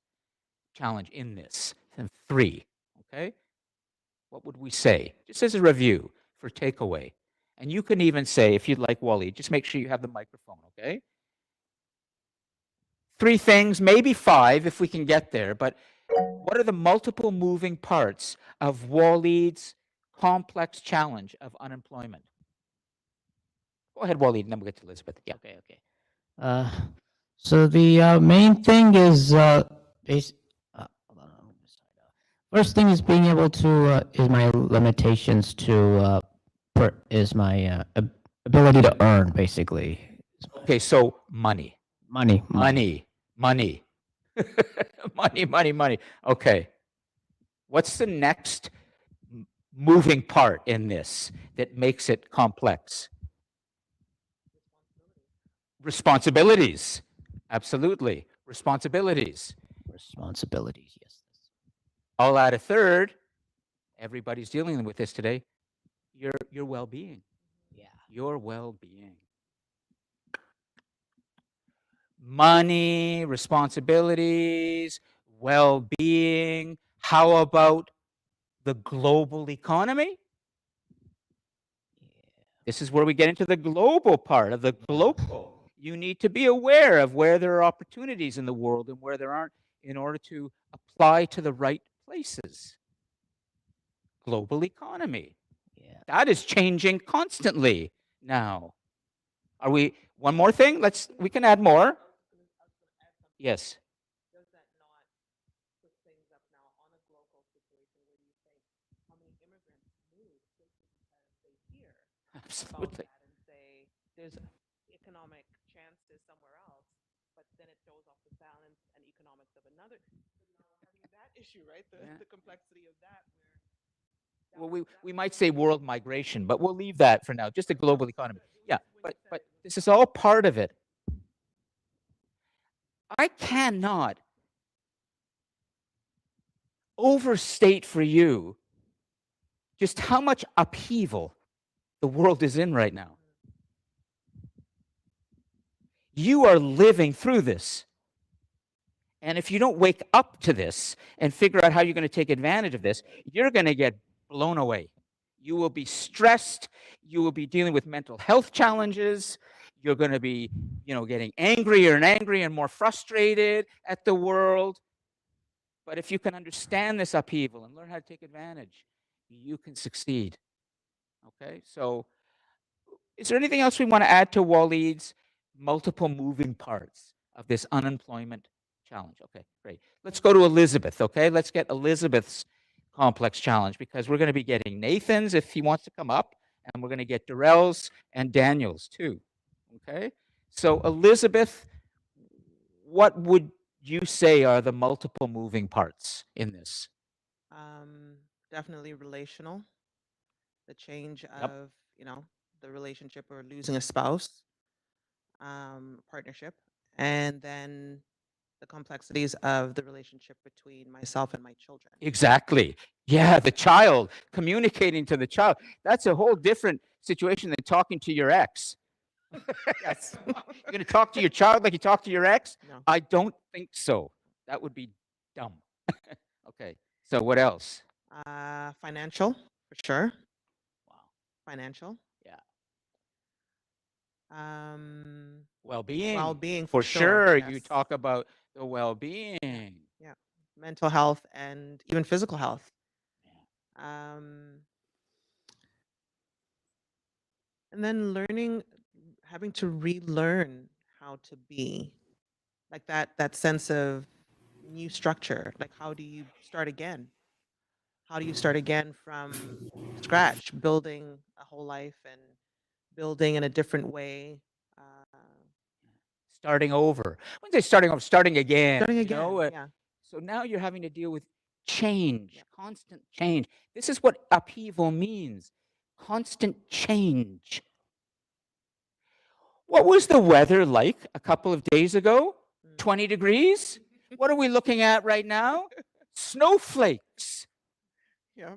challenge in this? And 3, okay? What would we say? Just as a review for takeaway. And you can even say, if you'd like, Waleed, just make sure you have the microphone, okay? 3 things, maybe 5 if we can get there, but what are the multiple moving parts of Waleed's complex challenge of unemployment? Go ahead, Waleed, and then we'll get to Elizabeth. Yeah. Okay. So the main thing is first thing is being able to is my limitations to is my ability to earn, basically. Okay, so money. Money. Money. money. Okay. What's the next moving part in this that makes it complex? Responsibilities. Absolutely. Responsibilities. Responsibilities, yes. I'll add a third. Everybody's dealing with this today. Your well-being. Yeah. Your well-being. Money, responsibilities, well-being. How about the global economy? This is where we get into the global part of the global. You need to be aware of where there are opportunities in the world and where there aren't in order to apply to the right places. Global economy. Yeah. That is changing constantly now. Are we, one more thing? We can add more. Yes. Does that not put things up now on a global situation where you say how many immigrants move simply because they hear about Absolutely. that and say there's economic chances somewhere else, but then it throws off the balance and economics of another. So now we're having that issue, right? Yeah. The complexity of that where Well, we might say world migration, but we'll leave that for now, just the global economy. Yeah, but this is all part of it. I cannot overstate for you just how much upheaval the world is in right now. You are living through this. And if you don't wake up to this and figure out how you're going to take advantage of this, you're going to get blown away. You will be stressed. You will be dealing with mental health challenges. You're going to be, getting angrier and angrier and more frustrated at the world. But if you can understand this upheaval and learn how to take advantage, you can succeed. Okay, so is there anything else we want to add to Waleed's multiple moving parts of this unemployment challenge? Okay, great. Let's go to Elizabeth, okay? Let's get Elizabeth's complex challenge because we're going to be getting Nathan's if he wants to come up, and we're going to get Darrell's and Daniel's too, okay? So Elizabeth, what would you say are the multiple moving parts in this? Definitely relational. The change Yep. of, the relationship or losing a spouse, partnership, and then the complexities of the relationship between myself and my children. Exactly. Yeah, the child, communicating to the child. That's a whole different situation than talking to your ex. Yes. You're going to talk to your child like you talk to your ex? No. I don't think so. That would be dumb. Okay, so what else? Financial, for sure. Wow. Financial. Yeah. Well-being. Well-being, For sure, yes. you talk about the well-being. Yeah. Mental health and even physical health. And then having to relearn how to be, like that sense of new structure. Like, how do you start again? How do you start again from scratch, building a whole life and building in a different way? Starting over. When they starting over, starting again. Starting again, yeah. So now you're having to deal with change, constant change. This is what upheaval means. Constant change. What was the weather like a couple of days ago? 20 degrees? What are we looking at right now? Snowflakes. Yeah.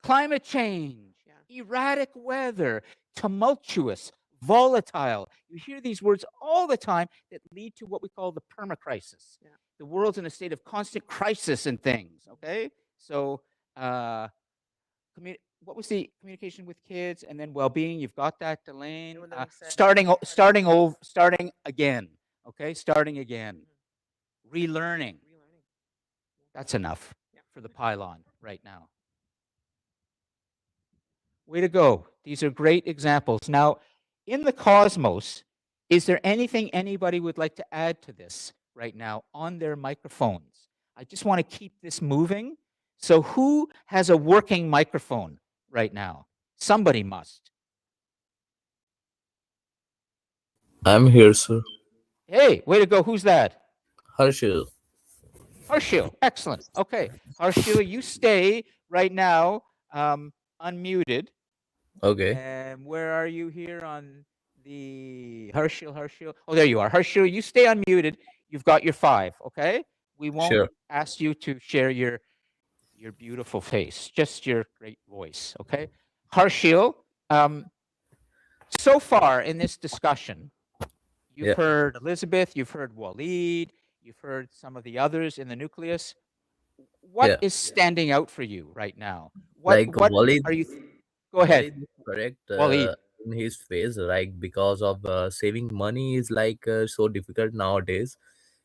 Climate change, erratic weather, tumultuous, volatile. You hear these words all the time that lead to what we call the permacrisis. Yeah. The world's in a state of constant crisis in things, okay? So what was the communication with kids and then well-being? You've got that, Delane. Starting again, okay? Starting again. Relearning. That's enough for the pylon right now. Way to go. These are great examples. Now, in the cosmos, is there anything anybody would like to add to this right now on their microphones? I just want to keep this moving. So who has a working microphone right now? Somebody must. I'm here, sir. Hey, way to go. Who's that? Harshil. Harshil. Excellent. Okay. Harshil, you stay right now unmuted. Okay. And where are you here on the Harshil? Oh, there you are. Harshil, you stay unmuted. You've got your 5, okay? We won't Sure. ask you to share your beautiful face, just your great voice, okay? Harshil, so far in this discussion, you've Yeah. heard Elizabeth, you've heard Waleed, you've heard some of the others in the nucleus. What Yeah. is standing out for you right now? What Like what Waleed, are you? Go ahead, Waleed is correct Waleed. in his phase, like because of saving money is like so difficult nowadays,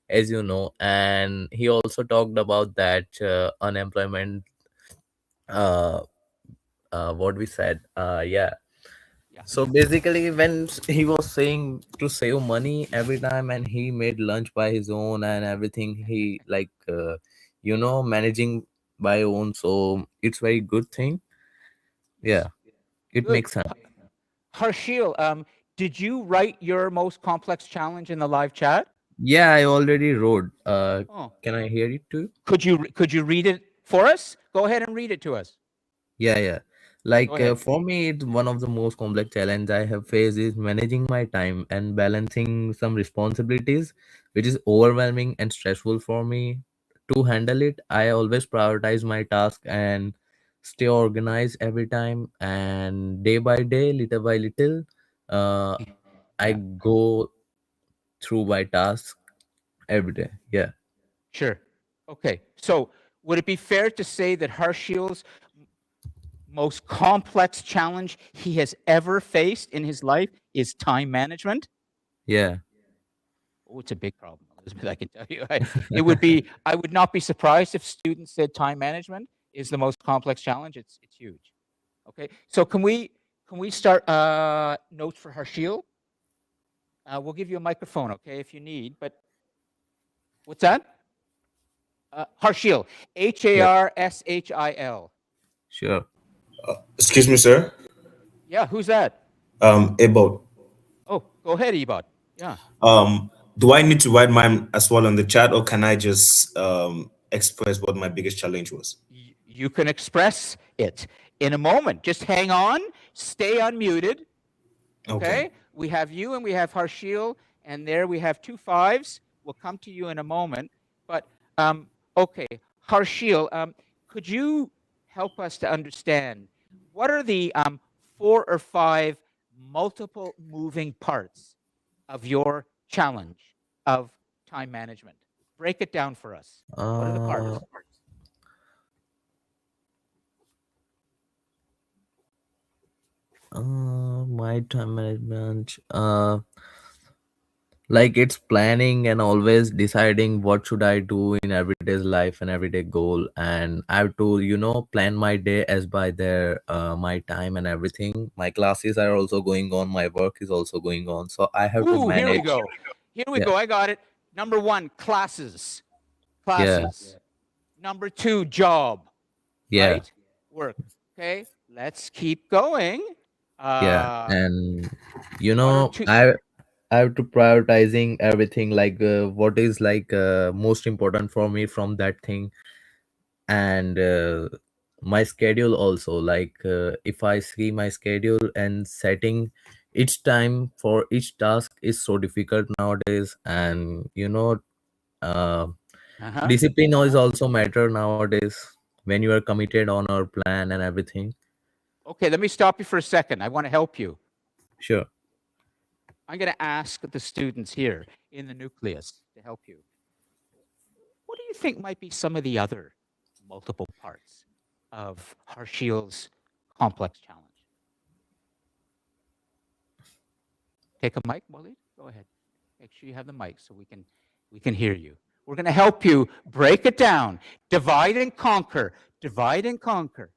as you know. And he also talked about that unemployment. Uh, what we said. Yeah. Yeah. So basically, when he was saying to save money every time, and he made lunch by his own and everything, he like managing by own. So it's very good thing. Yeah, it Good. makes sense. Harshil, did you write your most complex challenge in the live chat? Yeah, I already wrote. Oh, Can I hear it too? could you read it for us? Go ahead and read it to us. Yeah. Like Go ahead. for me, it's one of the most complex challenge I have faced is managing my time and balancing some responsibilities, which is overwhelming and stressful for me. To handle it, I always prioritize my task and stay organized every time. And day by day, little by little, I Yeah. go through my task every day. Yeah. Sure. Okay. So would it be fair to say that Harshil's most complex challenge he has ever faced in his life is time management? Yeah. Oh, it's a big problem, Elizabeth, I can tell you. I would not be surprised if students said time management is the most complex challenge. It's huge. Okay. So can we start notes for Harshil? We'll give you a microphone, okay, if you need, but what's that? Harshil, Harshil. Sure. Excuse me, sir. Yeah, who's that? About. Oh, go ahead, Ebot. Yeah. Do I need to write mine as well on the chat, or can I just express what my biggest challenge was? You can express it in a moment. Just hang on, stay unmuted. Okay. We have you and we have Harshil, and there we have 2 5s. We'll come to you in a moment. But okay, Harshil, could you help us to understand what are the 4 or 5 multiple moving parts of your challenge of time management? Break it down for us. What are the parts? My time management. Like it's planning and always deciding what should I do in everyday's life and everyday goal, and I have to plan my day as by their my time and everything. My classes are also going on, my work is also going on, so I have to Ooh, here we manage. go. Here we Yeah. go. I got it. Number 1, classes. Yeah. Number 2, job. Yeah. Right? Work. Okay. Let's keep going. Yeah, and one or two- I have to prioritizing everything, like what is like most important for me from that thing, and my schedule also, like if I see my schedule and setting each time for each task is so difficult nowadays, and discipline is also matter nowadays when you are committed on our plan and everything. Okay, let me stop you for a second. I want to help you. Sure. I'm going to ask the students here in the nucleus to help you. What do you think might be some of the other multiple parts of Harshil's complex challenge? Take a mic, Waleed. Go ahead. Make sure you have the mic so we can hear you. We're going to help you break it down. Divide and conquer. Divide and conquer.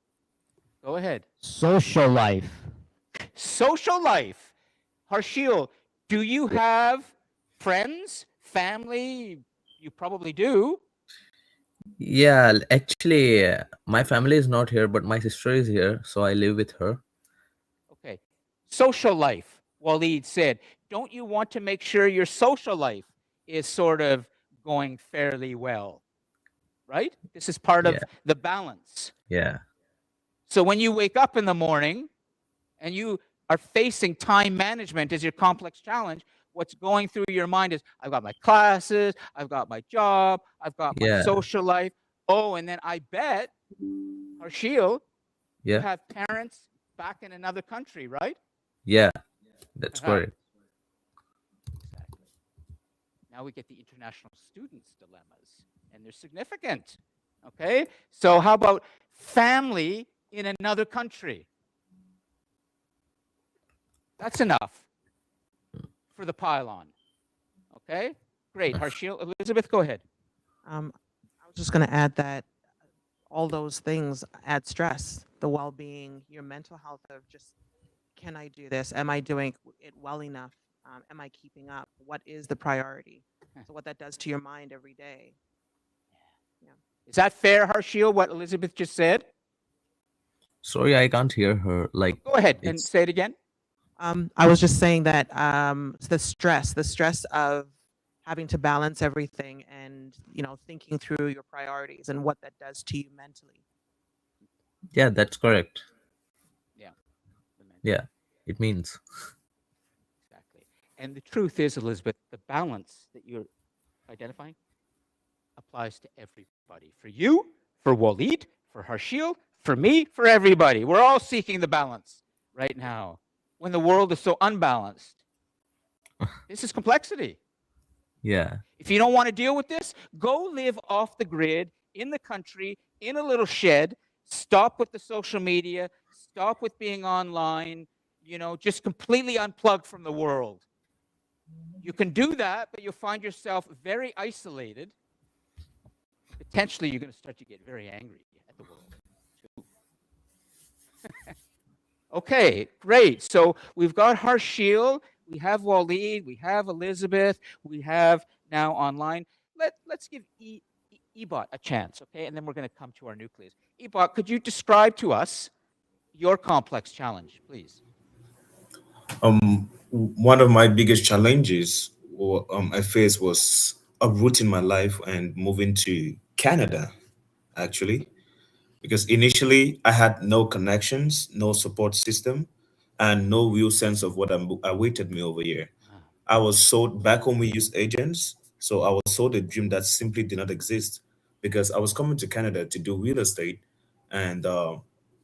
Go ahead. Social life. Social life. Harshil, do you have friends, family? You probably do. Yeah, actually, my family is not here, but my sister is here, so I live with her. Okay. Social life, Waleed said. Don't you want to make sure your social life is sort of going fairly well? Right? This is part of the balance. Yeah. So when you wake up in the morning and you are facing time management as your complex challenge, what's going through your mind is, I've got my classes, I've got my job, I've got my Yeah. social life. Oh, and then I bet, Harshil, you Yeah. have parents back in another country, right? Yeah. That's Uh-huh. correct. Exactly. Now we get the international students' dilemmas, and they're significant. Okay? So how about family in another country? That's enough for the pylon. Okay? Great. Harshil, Elizabeth, go ahead. I was just going to add that all those things add stress, the well-being, your mental health of just, can I do this? Am I doing it well enough? Am I keeping up? What is the priority? So what that does to your mind every day. Is that fair, Harshil, what Elizabeth just said? Sorry, I can't hear her. Like, Go ahead and it's say it again. I was just saying that the stress of having to balance everything and, thinking through your priorities and what that does to you mentally. yeah, that's correct. Yeah. Yeah, it means. Exactly. And the truth is, Elizabeth, the balance that you're identifying applies to everybody. For you, for Waleed, for Harshil, for me, for everybody. We're all seeking the balance right now when the world is so unbalanced. This is complexity. Yeah. If you don't want to deal with this, go live off the grid in the country, in a little shed. Stop with the social media. Stop with being online. Just completely unplug from the world. You can do that, but you'll find yourself very isolated. Potentially, you're going to start to get very angry at the world, too. Okay, great. So we've got Harshil, we have Waleed, we have Elizabeth, we have now online. Let's give Ebot a chance, okay? And then we're going to come to our nucleus. Ebot, could you describe to us your complex challenge, please? One of my biggest challenges I faced was uprooting my life and moving to Canada, actually, because initially I had no connections, no support system, and no real sense of what awaited me over here. I was sold back home. We used agents, so I was sold a dream that simply did not exist because I was coming to Canada to do real estate, and I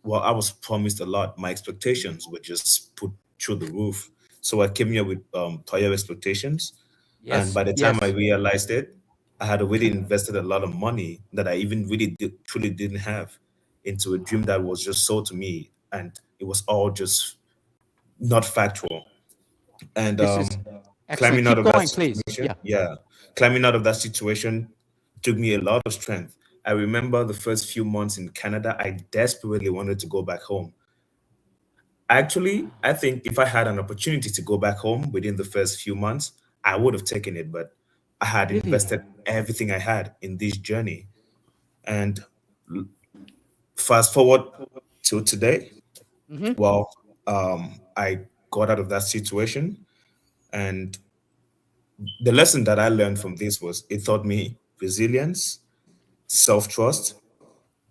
was promised a lot. My expectations were just put through the roof. So I came here with higher expectations, and by the time I realized it, I had already invested a lot of money that I even really truly didn't have into a dream that was just sold to me, and it was all just not factual. And This is excellent. climbing out Keep of that going, please. situation, climbing out of that situation took me a lot of strength. I remember the first few months in Canada, I desperately wanted to go back home. Actually, I think if I had an opportunity to go back home within the first few months, I would have taken it, but I had Really? invested everything I had in this journey. And fast forward to today, I got out of that situation, and the lesson that I learned from this was it taught me resilience, self-trust,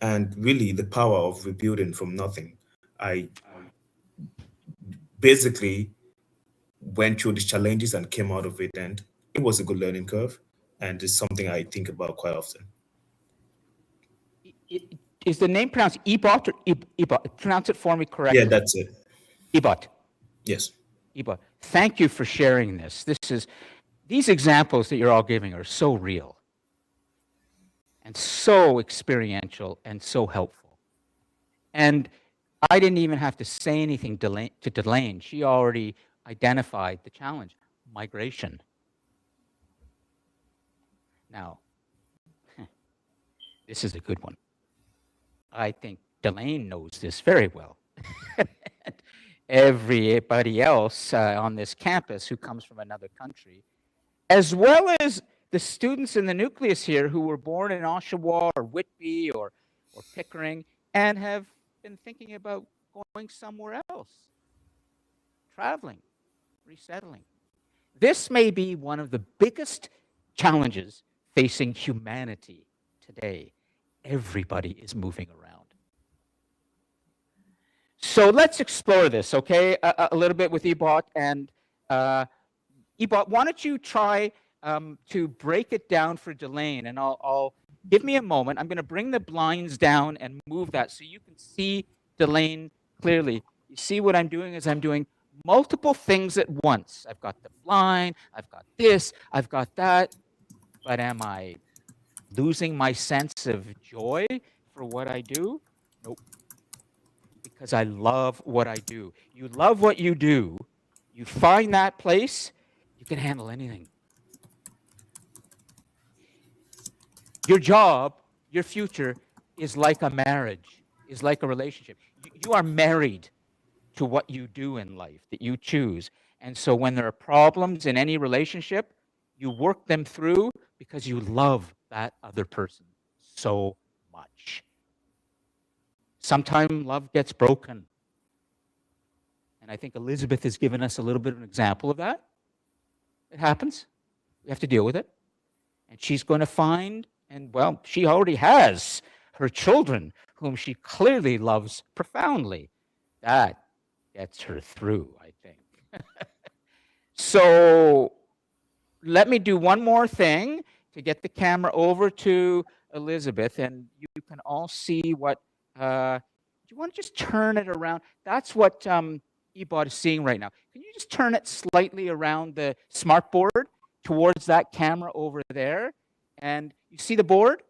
and really the power of rebuilding from nothing. I basically went through the challenges and came out of it, and it was a good learning curve, and it's something I think about quite often. Is the name pronounced Ebot or Ebot? Pronounce it for me correctly. Yeah, that's it. Ebot. Yes. Ebot. Thank you for sharing this. These examples that you're all giving are so real and so experiential and so helpful. And I didn't even have to say anything to Delane. She already identified the challenge, migration. Now, this is a good one. I think Delane knows this very well. Everybody else on this campus who comes from another country, as well as the students in the nucleus here who were born in Oshawa or Whitby or Pickering and have been thinking about going somewhere else, traveling, resettling. This may be one of the biggest challenges facing humanity today. Everybody is moving around. So let's explore this, okay, a little bit with Ebot. And Ebot, why don't you try to break it down for Delane, and I'll give me a moment. I'm going to bring the blinds down and move that so you can see Delane clearly. You see what I'm doing is I'm doing multiple things at once. I've got the blind, I've got this, I've got that. But am I losing my sense of joy for what I do? Nope. Because I love what I do. You love what you do, you find that place, you can handle anything. Your job, your future is like a marriage, is like a relationship. You are married to what you do in life that you choose. And so when there are problems in any relationship, you work them through because you love that other person so much. Sometimes love gets broken. And I think Elizabeth has given us a little bit of an example of that. It happens. We have to deal with it. And she's going to find, and well, she already has her children, whom she clearly loves profoundly. That gets her through, I think. So let me do one more thing to get the camera over to Elizabeth, and you can all see what, do you want to just turn it around? That's what Ebot is seeing right now. Can you just turn it slightly around the smart board towards that camera over there? And you see the board?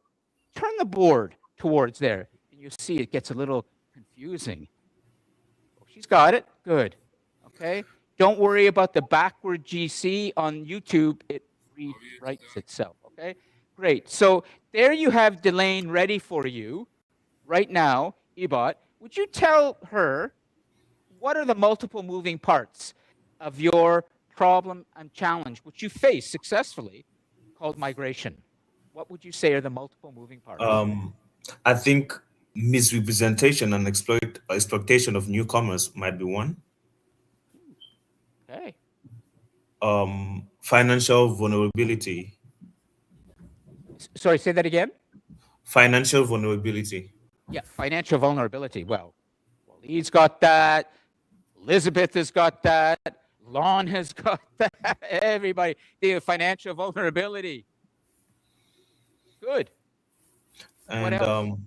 Turn the board towards there, and you see it gets a little confusing. Oh, she's got it. Good. Okay. Don't worry about the backward GC on YouTube. It rewrites itself. Okay. Great. So there you have Delane ready for you right now. Ebot, would you tell her what are the multiple moving parts of your problem and challenge, which you face successfully, called migration? What would you say are the multiple moving parts? I think misrepresentation and exploitation of newcomers might be one. Okay. Financial vulnerability. Sorry, say that again. Financial vulnerability. Yeah, financial vulnerability. Well, he's got that. Elizabeth has got that. Lon has got that. Everybody, the financial vulnerability. Good. What And else?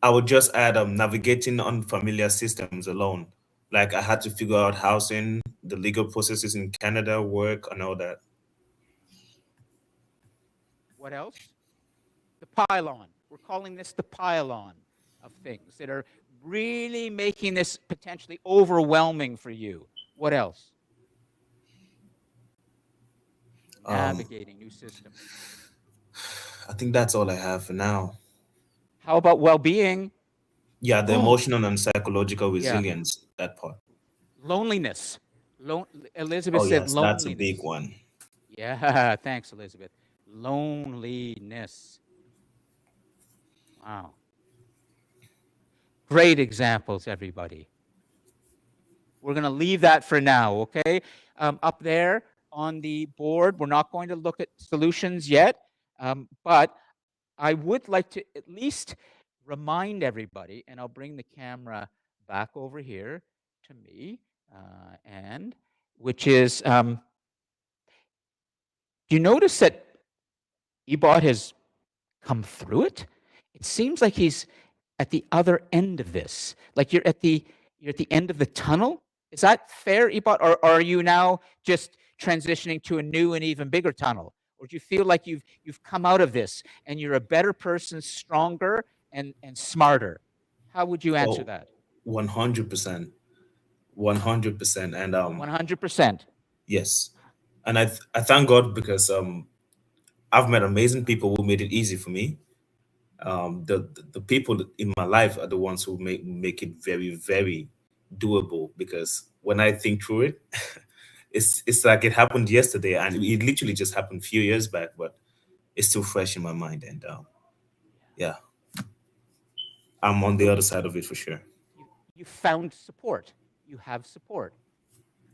I would just add navigating unfamiliar systems alone. Like I had to figure out housing, the legal processes in Canada, work, and all that. What else? The pylon. We're calling this the pylon of things that are really making this potentially overwhelming for you. What else? Navigating new systems. I think that's all I have for now. How about well-being? Yeah, the emotional and psychological resilience, that part. Loneliness. Elizabeth Oh, said yes, loneliness. that's a big one. Yeah, thanks, Elizabeth. Loneliness. Wow. Great examples, everybody. We're going to leave that for now, okay? Up there on the board, we're not going to look at solutions yet, but I would like to at least remind everybody, and I'll bring the camera back over here to me, and which is, do you notice that Ebot has come through it? It seems like he's at the other end of this, like you're at the end of the tunnel. Is that fair, Ebot, or are you now just transitioning to a new and even bigger tunnel? Or do you feel like you've come out of this and you're a better person, stronger and smarter? How would you answer that? 100%. 100%. And 100%. yes. And I thank God because I've met amazing people who made it easy for me. The people in my life are the ones who make it very, very doable, because when I think through it, it's like it happened yesterday, and it literally just happened a few years back, but it's still fresh in my mind. And yeah, I'm on the other side of it for sure. You found support. You have support.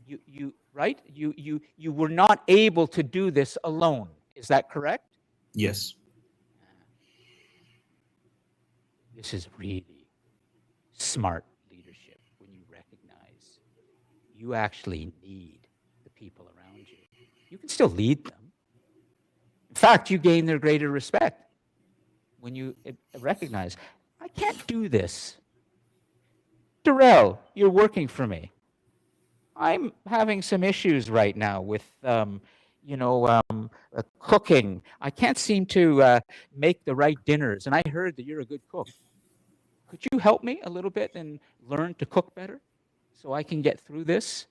You right? You were not able to do this alone. Is that correct? Yes. This is really smart leadership when you you actually need the people around you. You can still lead them. In fact, you gain their greater respect when you recognize, I can't do this. Darrell, you're working for me. I'm having some issues right now with, cooking. I can't seem to make the right dinners, and I heard that you're a good cook. Could you help me a little bit and learn to cook better so I can get through this?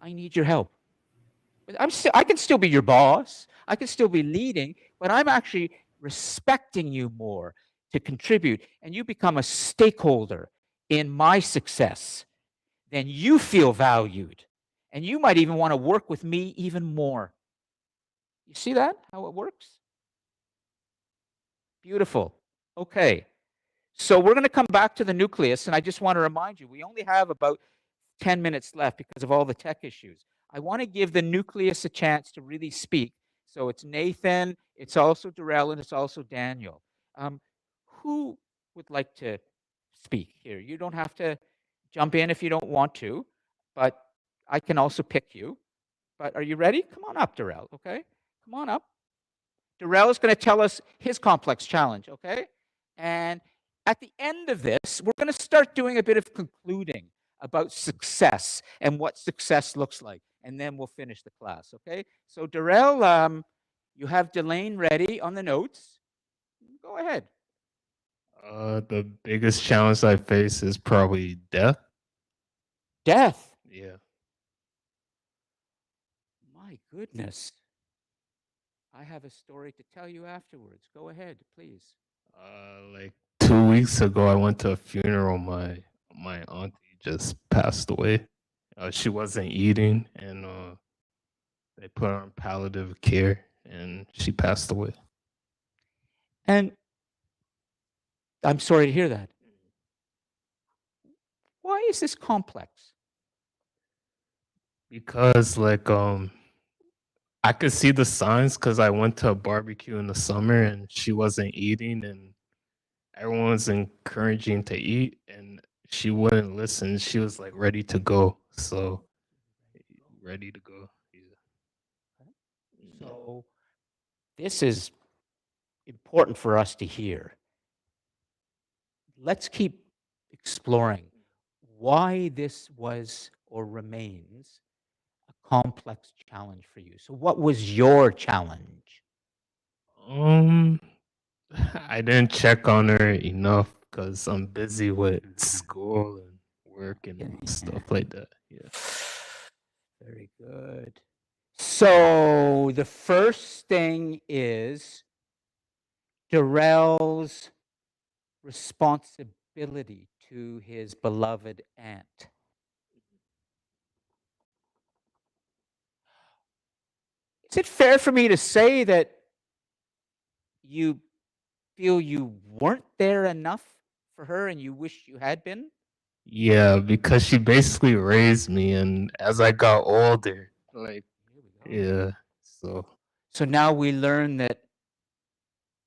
I need your help. I can still be your boss. I can still be leading, but I'm actually respecting you more to contribute, and you become a stakeholder in my success. Then you feel valued, and you might even want to work with me even more. You see that, how it works? Beautiful. Okay. So we're going to come back to the nucleus, and I just want to remind you, we only have about 10 minutes left because of all the tech issues. I want to give the nucleus a chance to really speak. So it's Nathan, it's also Darrell, and it's also Daniel. Who would like to speak here? You don't have to jump in if you don't want to, but I can also pick you. But are you ready? Come on up, Darrell, okay? Come on up. Darrell is going to tell us his complex challenge, okay? And at the end of this, we're going to start doing a bit of concluding about success and what success looks like. And then we'll finish the class, okay? So Darrell, you have Delane ready on the notes. Go ahead. The biggest challenge I face is probably death. Death? Yeah. My goodness. I have a story to tell you afterwards. Go ahead, please. Like 2 weeks ago, I went to a funeral. My auntie just passed away. She wasn't eating, and they put her on palliative care, and she passed away. And I'm sorry to hear that. Why is this complex? Because I could see the signs because I went to a barbecue in the summer and she wasn't eating, and everyone was encouraging to eat, and she wouldn't listen. She was like ready to go. So ready to go. Yeah. So this is important for us to hear. Let's keep exploring why this was or remains a complex challenge for you. So what was your challenge? I didn't check on her enough because I'm busy with school and work and stuff like that. Yeah. Very good. So the first thing is Darrell's responsibility to his beloved aunt. Is it fair for me to say that you feel you weren't there enough for her and you wish you had been? Yeah, because she basically raised me, and as I got older, yeah, So now we learn that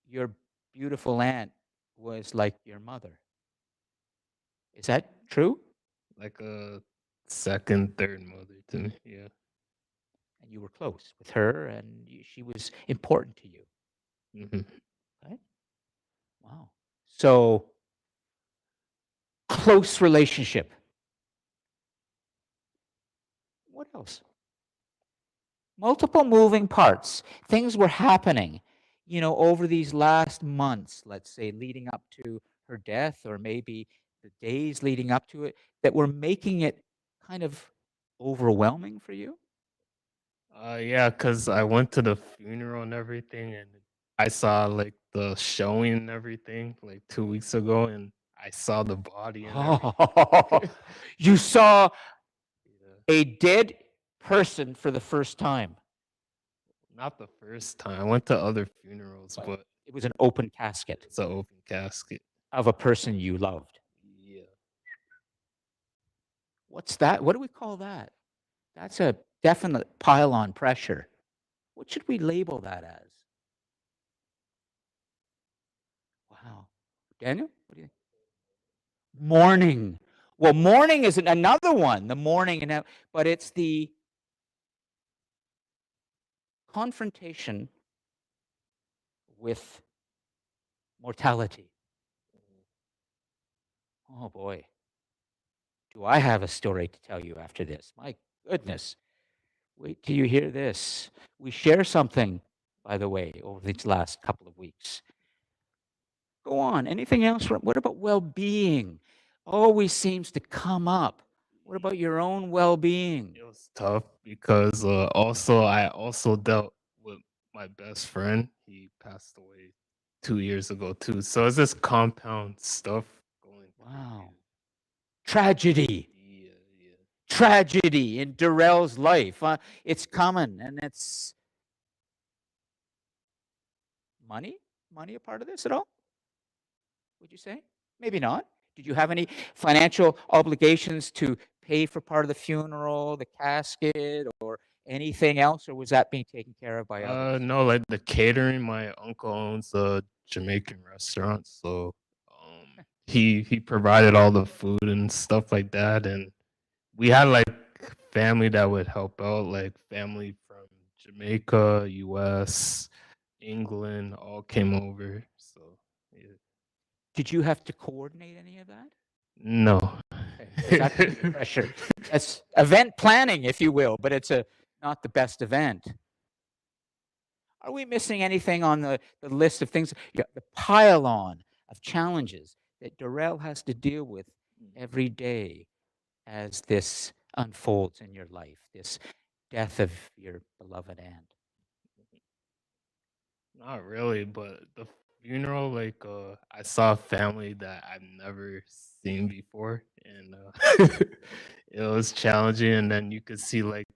your beautiful aunt was like your mother. Is that true? like a second, third mother to me. Yeah. And you were close with her, and she was important to you. Mhm. Right? Wow. So close relationship. What else? Multiple moving parts. Things were happening, over these last months, let's say, leading up to her death, or maybe the days leading up to it, that were making it kind of overwhelming for you? Yeah, because I went to the funeral and everything, and I saw like the showing and everything like 2 weeks ago, and I saw the body and everything. You saw Yeah. a dead person for the first time. Not the first time. I went to other funerals, but It was an open casket it's an open casket. of a person you loved. Yeah. What's that? What do we call that? That's a definite pile on pressure. What should we label that as? Wow. Daniel, what do you think? Mourning. Well, mourning is another one, the mourning, but it's the confrontation with mortality. Oh boy, do I have a story to tell you after this. My goodness. Wait till you hear this. We share something, by the way, over these last couple of weeks. Go on. Anything else? What about well-being? Always seems to come up. What about your own well-being? It was tough because I also dealt with my best friend. He passed away 2 years ago too. So it's this compound stuff going. Wow. Tragedy. Yeah, yeah. Tragedy in Darrell's life. It's coming, and it's money. Money a part of this at all? Would you say? Maybe not. Did you have any financial obligations to pay for part of the funeral, the casket, or anything else, or was that being taken care of by others? No, like the catering. My uncle owns a Jamaican restaurant, so he provided all the food and stuff like that, and we had like family that would help out, like family from Jamaica, U.S., England, all came over. So yeah. Did you have to coordinate any of that? No. Okay, that's the pressure. That's event planning, if you will, but it's not the best event. Are we missing anything on the list of things? Yeah, the pile-on of challenges that Darrell has to deal with every day as this unfolds in your life, this death of your beloved aunt. Not really, but the funeral, like I saw a family that I've never seen before, and it was challenging. And then you could see like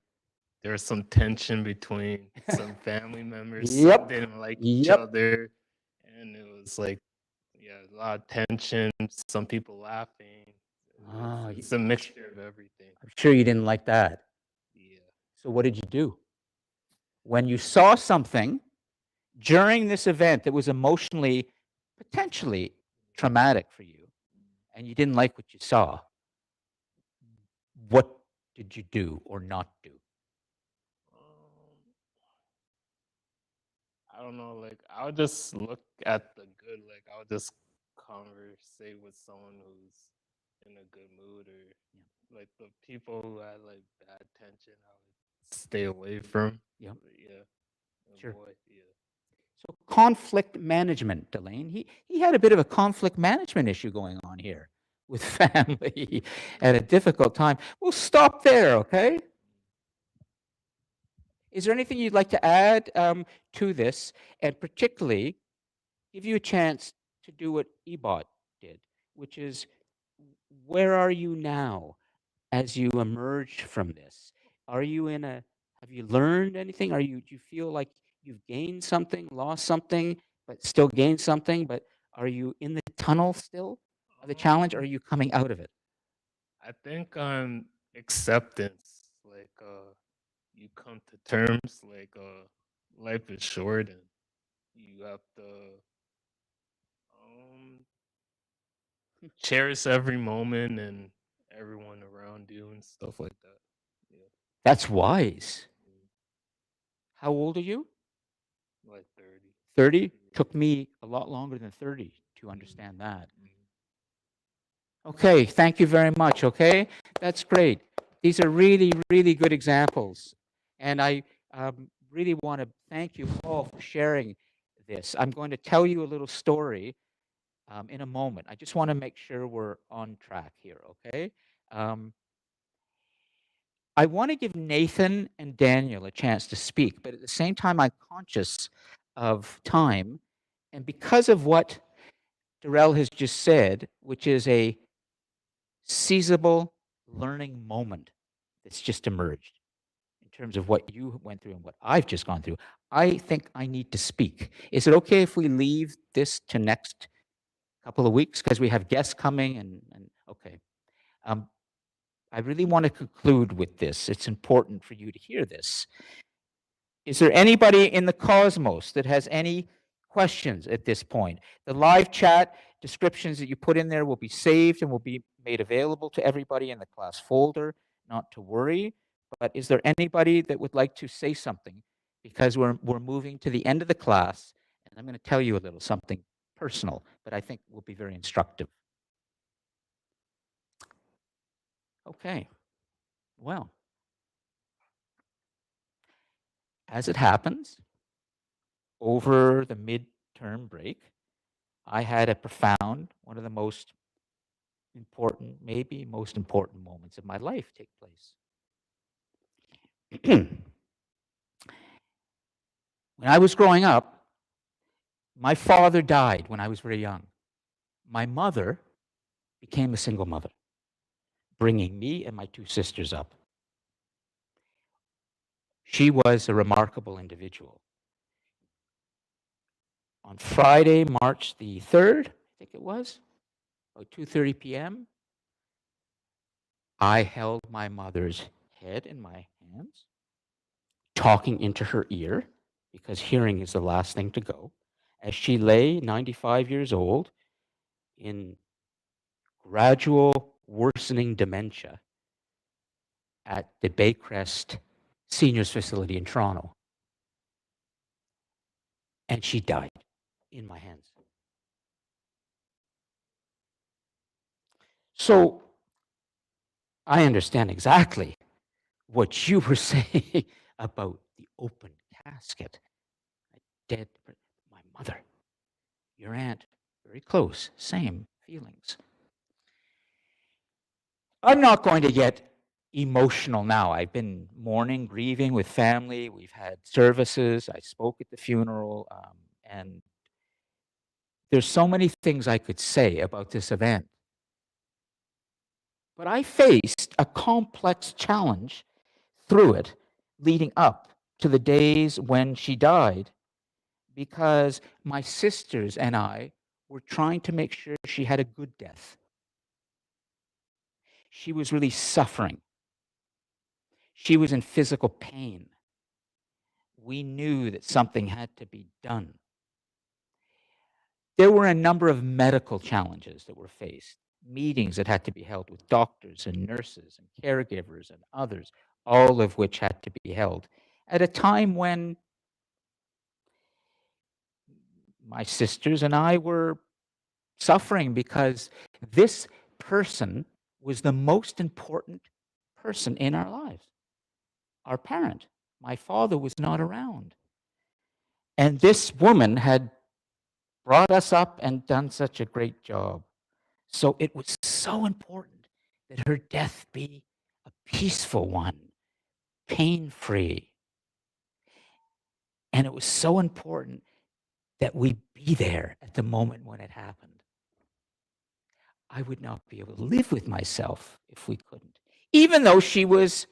there was some tension between some family members. Some Yep. didn't like each Yep. other, and it was like, yeah, a lot of tension. Some people laughing. Oh, It's a mixture of everything. I'm sure you didn't like that. Yeah. So what did you do? When you saw something during this event that was emotionally, potentially traumatic for you, and you didn't like what you saw, what did you do or not do? I don't know, like I would just look at the good, like I would just conversate with someone who's in a good mood, or like the people who had like bad tension, I would stay away from. Yep. But yeah. Sure. Avoid, yeah. So conflict management, Delane. He had a bit of a conflict management issue going on here with family at a difficult time. We'll stop there, okay? Is there anything you'd like to add to this, and particularly give you a chance to do what Ebot did, which is, where are you now as you emerge from this? Are you have you learned anything? Do you feel like you've gained something, lost something, but still gained something? But are you in the tunnel still of the challenge, or are you coming out of it? I think acceptance, like you come to terms, like life is short, and you have to cherish every moment and everyone around you and stuff like that. Yeah. That's wise. How old are you? Like 30. 30? Took me a lot longer than 30 to understand that. Okay, thank you very much, okay? That's great. These are really, really good examples. And I really want to thank you all for sharing this. I'm going to tell you a little story in a moment. I just want to make sure we're on track here, okay? I want to give Nathan and Daniel a chance to speak, but at the same time, I'm conscious of time. And because of what Darrell has just said, which is a seizable learning moment that's just emerged in terms of what you went through and what I've just gone through, I think I need to speak. Is it okay if we leave this to next couple of weeks, because we have guests coming and okay. I really want to conclude with this. It's important for you to hear this. Is there anybody in the cosmos that has any questions at this point? The live chat descriptions that you put in there will be saved and will be made available to everybody in the class folder, not to worry. But is there anybody that would like to say something? Because we're moving to the end of the class, and I'm going to tell you a little something personal, but I think will be very instructive. Okay. Well, as it happens, over the midterm break, I had a profound, one of the most important, maybe most important moments of my life take place. When I was growing up, my father died when I was very young. My mother became a single mother, bringing me and my two sisters up. She was a remarkable individual. On Friday, March the 3rd, I think it was, about 2:30 p.m., I held my mother's head in my hands, talking into her ear, because hearing is the last thing to go, as she lay, 95 years old, in gradual worsening dementia at the Baycrest Seniors Facility in Toronto. And she died in my hands. So I understand exactly what you were saying about the open casket. Dead, my mother, your aunt, very close, same feelings. I'm not going to get emotional now. I've been mourning, grieving with family. We've had services. I spoke at the funeral. And there's so many things I could say about this event. But I faced a complex challenge through it leading up to the days when she died, because my sisters and I were trying to make sure she had a good death. She was really suffering. She was in physical pain. We knew that something had to be done. There were a number of medical challenges that were faced, meetings that had to be held with doctors and nurses and caregivers and others, all of which had to be held at a time when my sisters and I were suffering, because this person was the most important person in our lives. Our parent. My father was not around. And this woman had brought us up and done such a great job. So it was so important that her death be a peaceful one, pain-free. And it was so important that we be there at the moment when it happened. I would not be able to live with myself if we couldn't. Even though she was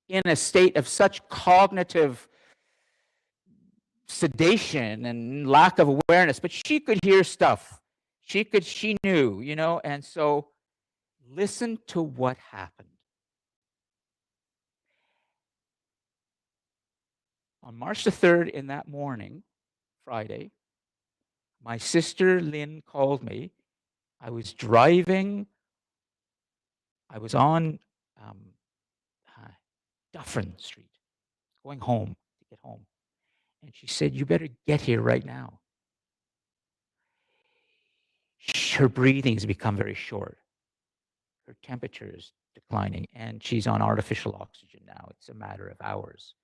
in a state of such cognitive sedation and lack of awareness, but she could hear stuff. She knew, you know, and so listen to what happened. On March the 3rd, in that morning, Friday, my sister Lynn called me. I was driving. I was on Dufferin Street, going home to get home. And she said, "You better get here right now." Her breathing's become very short. Her temperature is declining, and she's on artificial oxygen now. It's a matter of hours,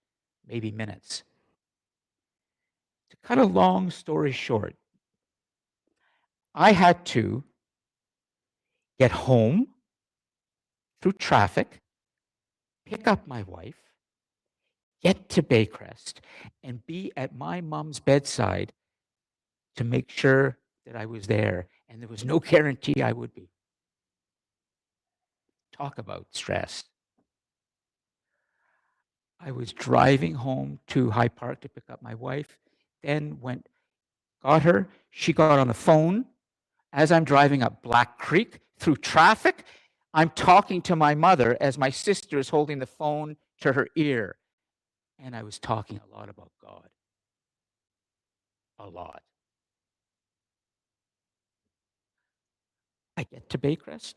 maybe minutes. To cut a long story short, I had to get home through traffic, pick up my wife, get to Baycrest, and be at my mom's bedside to make sure that I was there. And there was no guarantee I would be. Talk about stress. I was driving home to High Park to pick up my wife, then got her. She got on the phone. As I'm driving up Black Creek through traffic, I'm talking to my mother as my sister is holding the phone to her ear. And I was talking a lot about God. A lot. I get to Baycrest.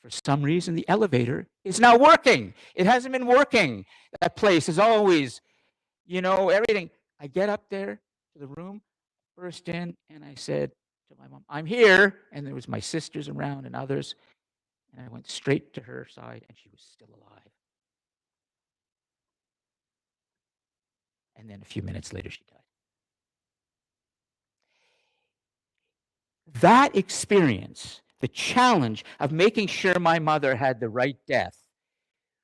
For some reason, the elevator is now working. It hasn't been working. That place is always, everything. I get up there to the room, burst in, and I said to my mom, I'm here. And there was my sisters around and others. And I went straight to her side, and she was still alive. And then a few minutes later, she died. That experience, the challenge of making sure my mother had the right death,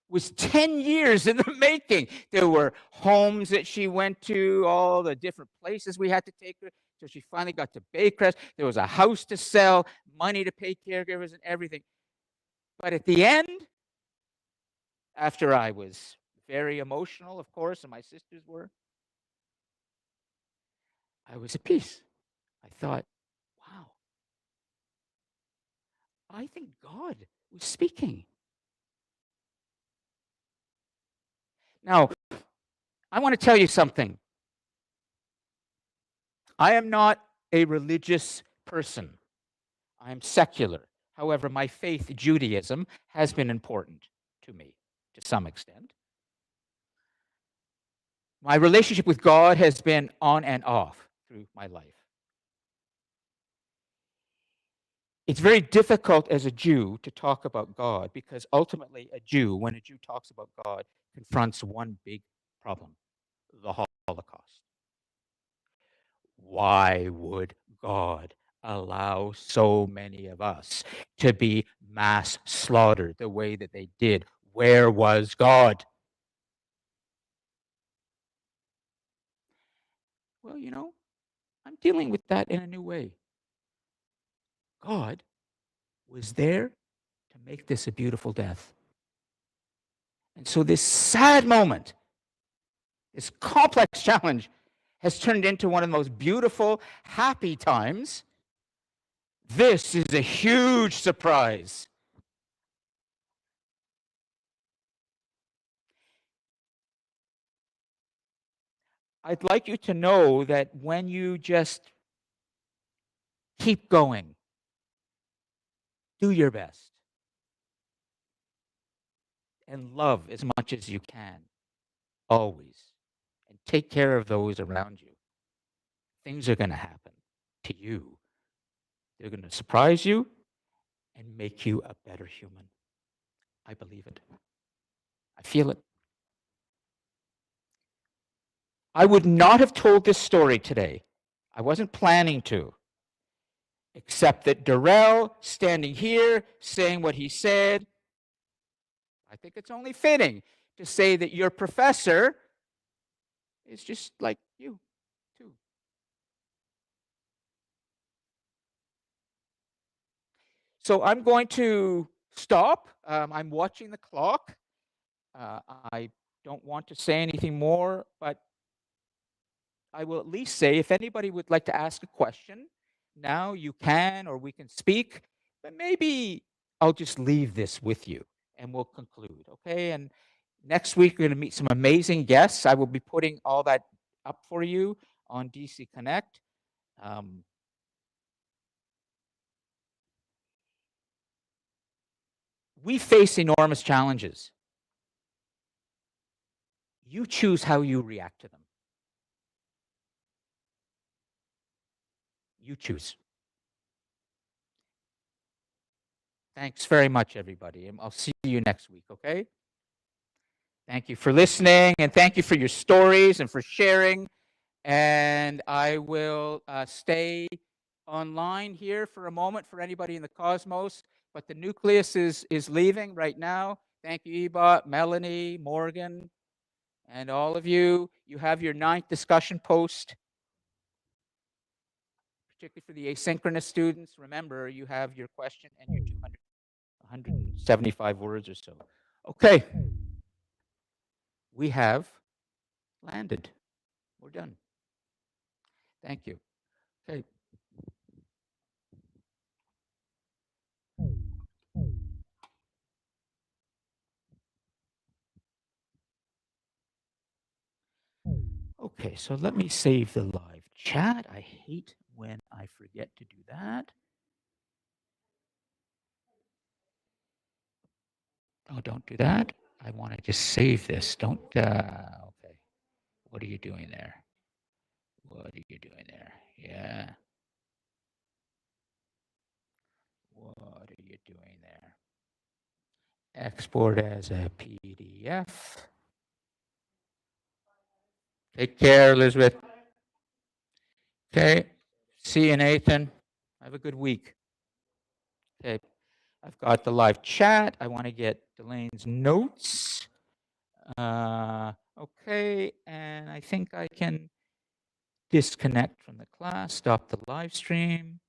was 10 years in the making. There were homes that she went to, all the different places we had to take her. So she finally got to Baycrest. There was a house to sell, money to pay caregivers and everything. But at the end, after I was very emotional, of course, and my sisters were, I was at peace. I thought, wow, I think God was speaking. Now, I want to tell you something. I am not a religious person. I am secular. However, my faith, Judaism, has been important to me to some extent. My relationship with God has been on and off through my life. It's very difficult as a Jew to talk about God because ultimately a Jew, when a Jew talks about God, confronts one big problem, the Holocaust. Why would God allow so many of us to be mass slaughtered the way that they did? Where was God? Well, I'm dealing with that in a new way. God was there to make this a beautiful death. And so this sad moment, this complex challenge, has turned into one of the most beautiful, happy times. This is a huge surprise. I'd like you to know that when you just keep going, do your best, and love as much as you can, always, and take care of those around you, things are going to happen to you. They're going to surprise you and make you a better human. I believe it. I feel it. I would not have told this story today. I wasn't planning to, except that Darrell, standing here, saying what he said, I think it's only fitting to say that your professor is just like you, too. So I'm going to stop. I'm watching the clock. I don't want to say anything more, but I will at least say if anybody would like to ask a question, now you can, or we can speak, but maybe I'll just leave this with you and we'll conclude, okay? And next week, we're going to meet some amazing guests. I will be putting all that up for you on DC Connect. We face enormous challenges. You choose how you react to them. You choose. Thanks very much, everybody. And I'll see you next week, okay? Thank you for listening, and thank you for your stories and for sharing. And I will stay online here for a moment for anybody in the cosmos, but the nucleus is leaving right now. Thank you, Ebot, Melanie, Morgan, and all of you. You have your 9th discussion post, particularly for the asynchronous students. Remember, you have your question and your 175 words or so. Okay. We have landed. We're done. Thank you. Okay. Okay, so let me save the live chat. I hate when I forget to do that. Oh, don't do that. I want to just save this. Don't, okay. What are you doing there? What are you doing there? Yeah. What are you doing there? Export as a PDF. Take care, Elizabeth. Okay. See you, Nathan. Have a good week. Okay. I've got the live chat. I want to get Delaine's notes. Okay. And I think I can disconnect from the class, stop the live stream.